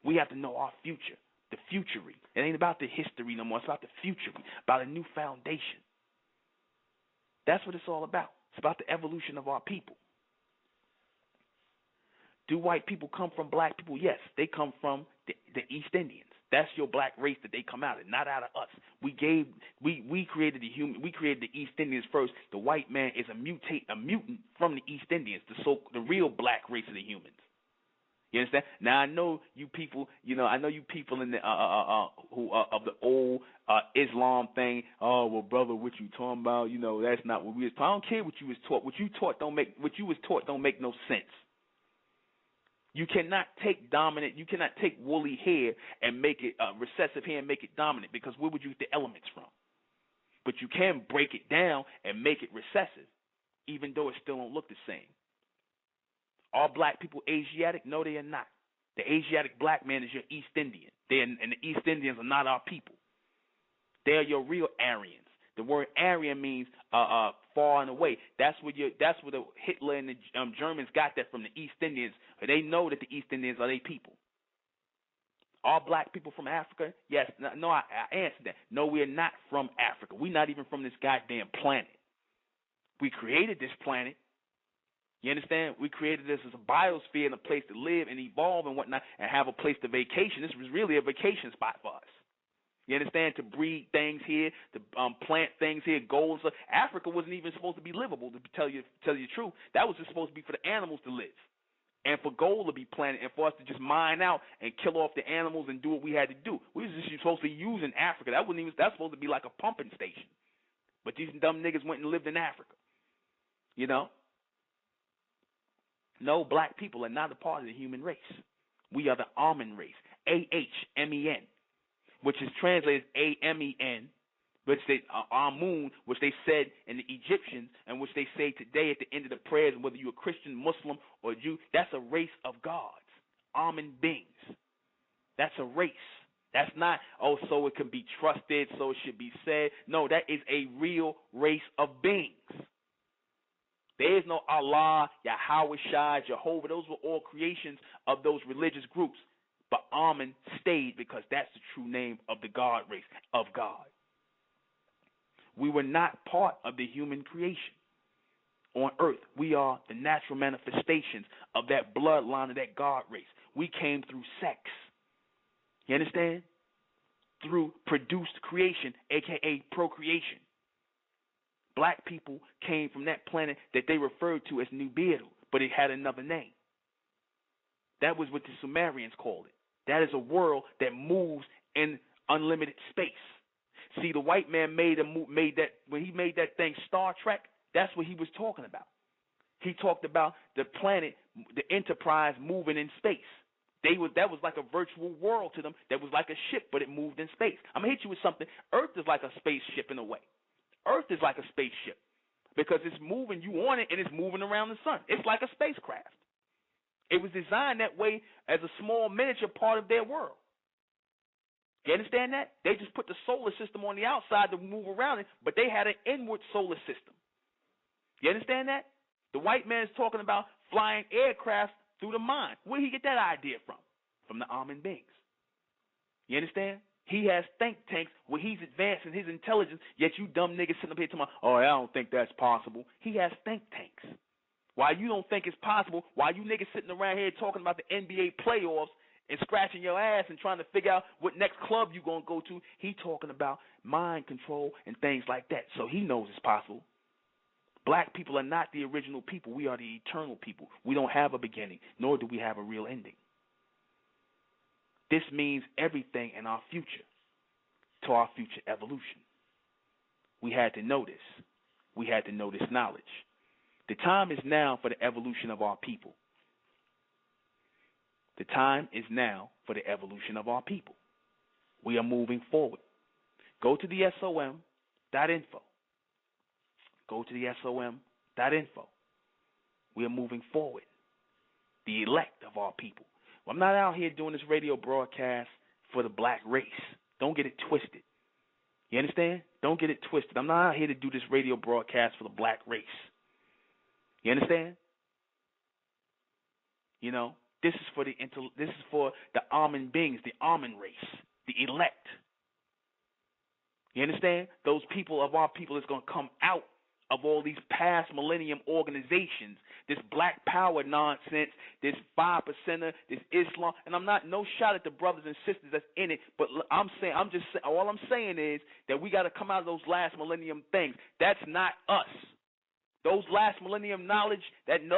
We have to know our future, the futury. It ain't about the history no more. It's about the futury, about a new foundation. That's what it's all about. It's about the evolution of our people. Do white people come from black people? Yes, they come from the East Indians. That's your black race that they come out of, not out of us. We created the East Indians first. The white man is a mutant from the East Indians, the real black race of the humans. You understand? Now I know you people, in the who of the old Islam thing. Oh well, brother, what you talking about? You know, that's not what we was taught. I don't care what you was taught. What you was taught don't make no sense. You cannot take dominant. You cannot take woolly hair and make it recessive hair and make it dominant, because where would you get the elements from? But you can break it down and make it recessive, even though it still don't look the same. Are black people Asiatic? No, they are not. The Asiatic black man is your East Indian. And the East Indians are not our people. They are your real Aryans. The word Aryan means far and away. That's where the Hitler and the Germans got that from, the East Indians. They know that the East Indians are their people. Are black people from Africa? Yes. No, I answered that. No, we are not from Africa. We're not even from this goddamn planet. We created this planet. You understand? We created this as a biosphere and a place to live and evolve and whatnot and have a place to vacation. This was really a vacation spot for us. You understand? To breed things here, to plant things here, gold and stuff. Africa wasn't even supposed to be livable, to tell you the truth. That was just supposed to be for the animals to live and for gold to be planted and for us to just mine out and kill off the animals and do what we had to do. We was just supposed to use in Africa. That's supposed to be like a pumping station. But these dumb niggas went and lived in Africa. You know? No, black people are not a part of the human race. We are the Amen race, A-H-M-E-N, which is translated A-M-E-N, which they Amun, which they said in the Egyptians, and which they say today at the end of the prayers, whether you're a Christian, Muslim, or Jew, that's a race of gods, Amen beings. That's a race. That's not, so it can be trusted, so it should be said. No, that is a real race of beings. There is no Allah, Yahweh Shai, Jehovah. Those were all creations of those religious groups. But Amen stayed because that's the true name of the God race, of God. We were not part of the human creation on earth. We are the natural manifestations of that bloodline of that God race. We came through sex. You understand? Through produced creation, a.k.a. procreation. Black people came from that planet that they referred to as Nibiru, but it had another name. That was what the Sumerians called it. That is a world that moves in unlimited space. See, the white man made that when he made that thing Star Trek. That's what he was talking about. He talked about the planet, the Enterprise moving in space. That was like a virtual world to them. That was like a ship, but it moved in space. I'm gonna hit you with something. Earth is like a spaceship in a way. Earth is like a spaceship because it's moving. You on it, and it's moving around the sun. It's like a spacecraft. It was designed that way as a small miniature part of their world. You understand that? They just put the solar system on the outside to move around it, but they had an inward solar system. You understand that? The white man is talking about flying aircraft through the mind. Where did he get that idea from? From the Amen beings. You understand? He has think tanks where he's advancing his intelligence, yet you dumb niggas sitting up here talking about, I don't think that's possible. He has think tanks. Why you don't think it's possible, why you niggas sitting around here talking about the NBA playoffs and scratching your ass and trying to figure out what next club you going to go to, he talking about mind control and things like that. So he knows it's possible. Black people are not the original people. We are the eternal people. We don't have a beginning, nor do we have a real ending. This means everything in our future, to our future evolution. We had to know this. We had to know this knowledge. The time is now for the evolution of our people. The time is now for the evolution of our people. We are moving forward. Go to the SOM.info. Go to the SOM.info. We are moving forward. The elect of our people. I'm not out here doing this radio broadcast for the black race. Don't get it twisted. You understand? Don't get it twisted. I'm not out here to do this radio broadcast for the black race. You understand? You know, this is for the Amen beings, the Amen race, the elect. You understand? Those people of our people is going to come out of all these past millennium organizations, this black power nonsense, this 5%er, this Islam, and I'm not no shot at the brothers and sisters that's in it, but all I'm saying is that we got to come out of those last millennium things. That's not us. Those last millennium knowledge, and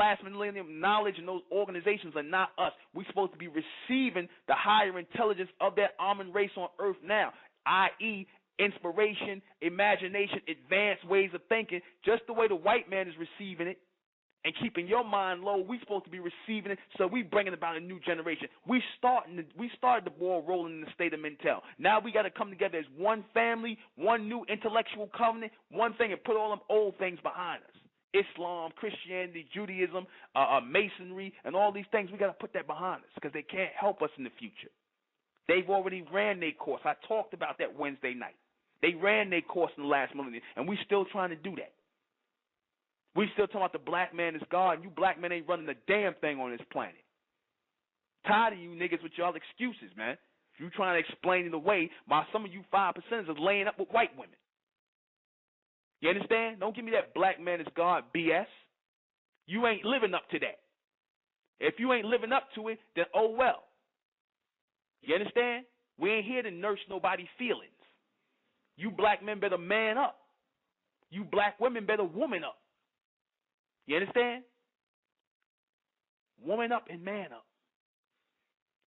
those organizations are not us. We're supposed to be receiving the higher intelligence of that Amen race on earth now, i.e., inspiration, imagination, advanced ways of thinking, just the way the white man is receiving it and keeping your mind low. We're supposed to be receiving it, so we're bringing about a new generation. We started the ball rolling in the state of Mentel. Now we got to come together as one family, one new intellectual covenant, one thing, and put all them old things behind us. Islam, Christianity, Judaism, Masonry, and all these things, we got to put that behind us because they can't help us in the future. They've already ran their course. I talked about that Wednesday night. They ran their course in the last millennium, and we still trying to do that. We still talking about the black man is God, and you black men ain't running a damn thing on this planet. Tired of you niggas with y'all excuses, man. If you're trying to explain it away, while some of you 5% are laying up with white women. You understand? Don't give me that black man is God BS. You ain't living up to that. If you ain't living up to it, then oh well. You understand? We ain't here to nurse nobody's feelings. You black men better man up. You black women better woman up. You understand? Woman up and man up.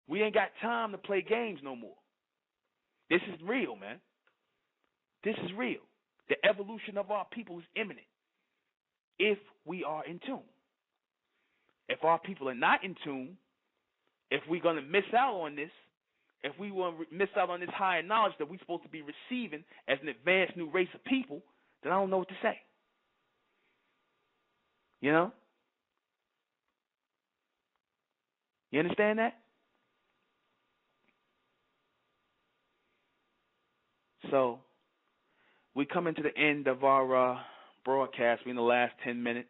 We ain't got time to play games no more. This is real, man. This is real. The evolution of our people is imminent if we are in tune. If our people are not in tune, if we're going to miss out on this, if we want to miss out on this higher knowledge that we're supposed to be receiving as an advanced new race of people, then I don't know what to say. You know? You understand that? So, we coming to the end of our broadcast. We're in the last 10 minutes.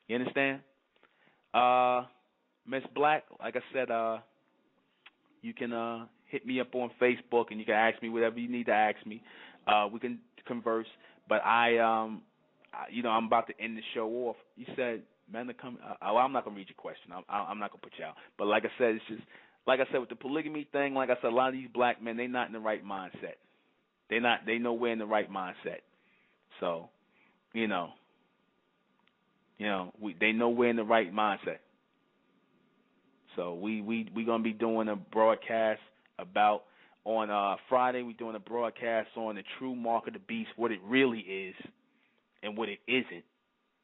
You understand? Miss Black, like I said, you can hit me up on Facebook and you can ask me whatever you need to ask me. We can converse. But I'm about to end the show off. You said, man, to come. I'm not gonna read your question. I'm not gonna put you out. But like I said, it's just like I said with the polygamy thing. Like I said, a lot of these black men, they're not in the right mindset. They nowhere in the right mindset. So, they nowhere in the right mindset. So we gonna be doing a broadcast about on Friday. We're doing a broadcast on the true mark of the beast, what it really is and what it isn't.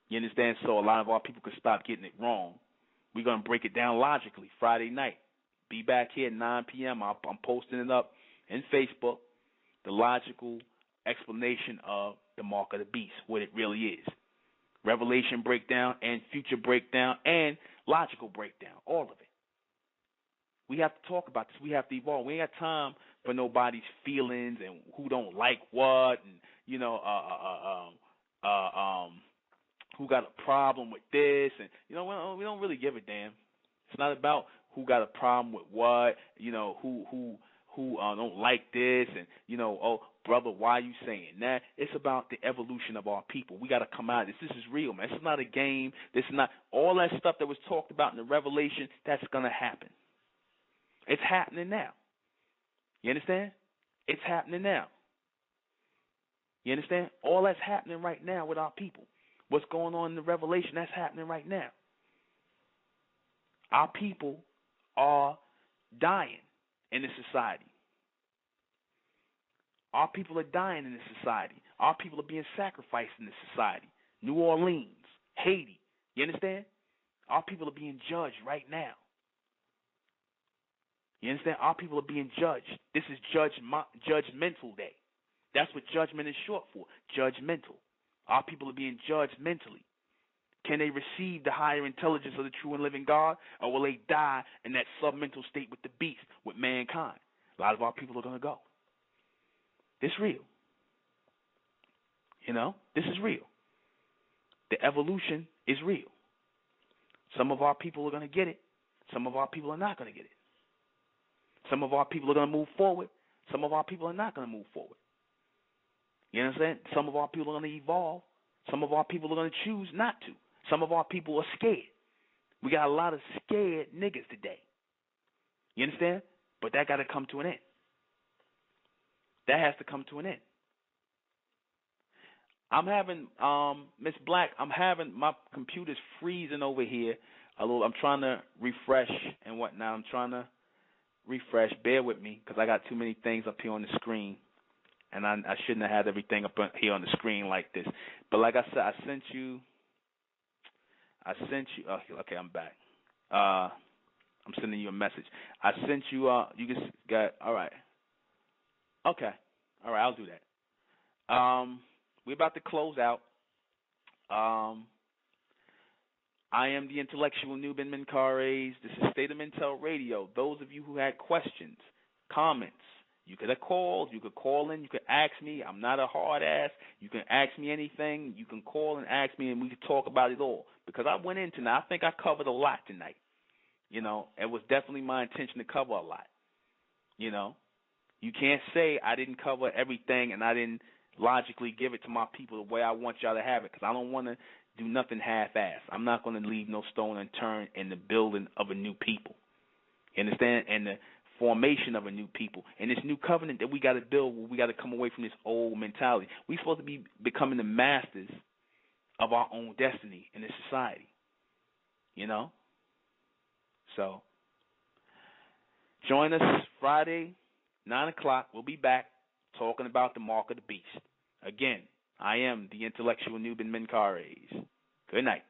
You understand? So a lot of our people can stop getting it wrong. We're gonna break it down logically Friday night. Be back here at 9 p.m. I'm posting it up in Facebook. The logical explanation of the mark of the beast, what it really is. Revelation breakdown and future breakdown and logical breakdown, all of it. We have to talk about this. We have to evolve. We ain't got time for nobody's feelings and who don't like what and, who got a problem with this. And, we don't really give a damn. It's not about who got a problem with what, who don't like this, and oh brother, why are you saying that? It's about the evolution of our people. We got to come out of this. This is real, man. This is not a game. This is not all that stuff that was talked about in the Revelation. That's gonna happen. It's happening now. You understand? It's happening now. You understand? All that's happening right now with our people. What's going on in the Revelation? That's happening right now. Our people are dying in this society. Our people are dying in this society. Our people are being sacrificed in this society. New Orleans, Haiti, you understand? Our people are being judged right now. You understand? Our people are being judged. This is judgmental day. That's what judgment is short for, judgmental. Our people are being judged mentally. Can they receive the higher intelligence of the true and living God, or will they die in that submental state with the beast, with mankind? A lot of our people are going to go. This is real. This is real. The evolution is real. Some of our people are going to get it. Some of our people are not going to get it. Some of our people are going to move forward. Some of our people are not going to move forward. You understand? Some of our people are going to evolve. Some of our people are going to choose not to. Some of our people are scared. We got a lot of scared niggas today. You understand? But that got to come to an end. That has to come to an end. I'm having, Miss Black, my computer's freezing over here. I'm trying to refresh and whatnot. I'm trying to refresh. Bear with me because I got too many things up here on the screen. And I shouldn't have had everything up here on the screen like this. But like I said, I sent you, okay, I'm back. I'm sending you a message. I sent you, you just got, all right. Okay. All right, I'll do that. We're about to close out. I am the intellectual Nuben Menkares. This is State of Mental Radio. Those of you who had questions, comments, you could have called. You could call in. You could ask me. I'm not a hard ass. You can ask me anything. You can call and ask me, and we could talk about it all. Because I went in tonight. I think I covered a lot tonight. It was definitely my intention to cover a lot. You know, you can't say I didn't cover everything and I didn't logically give it to my people the way I want y'all to have it, because I don't want to do nothing half-assed. I'm not going to leave no stone unturned in the building of a new people. You understand? And the formation of a new people. And this new covenant that we got to build, we got to come away from this old mentality. We're supposed to be becoming the masters of our own destiny in this society. You know? So, join us Friday, 9 o'clock. We'll be back talking about the mark of the beast. Again, I am the intellectual Nuben ᴛRᴜᴇ. Good night.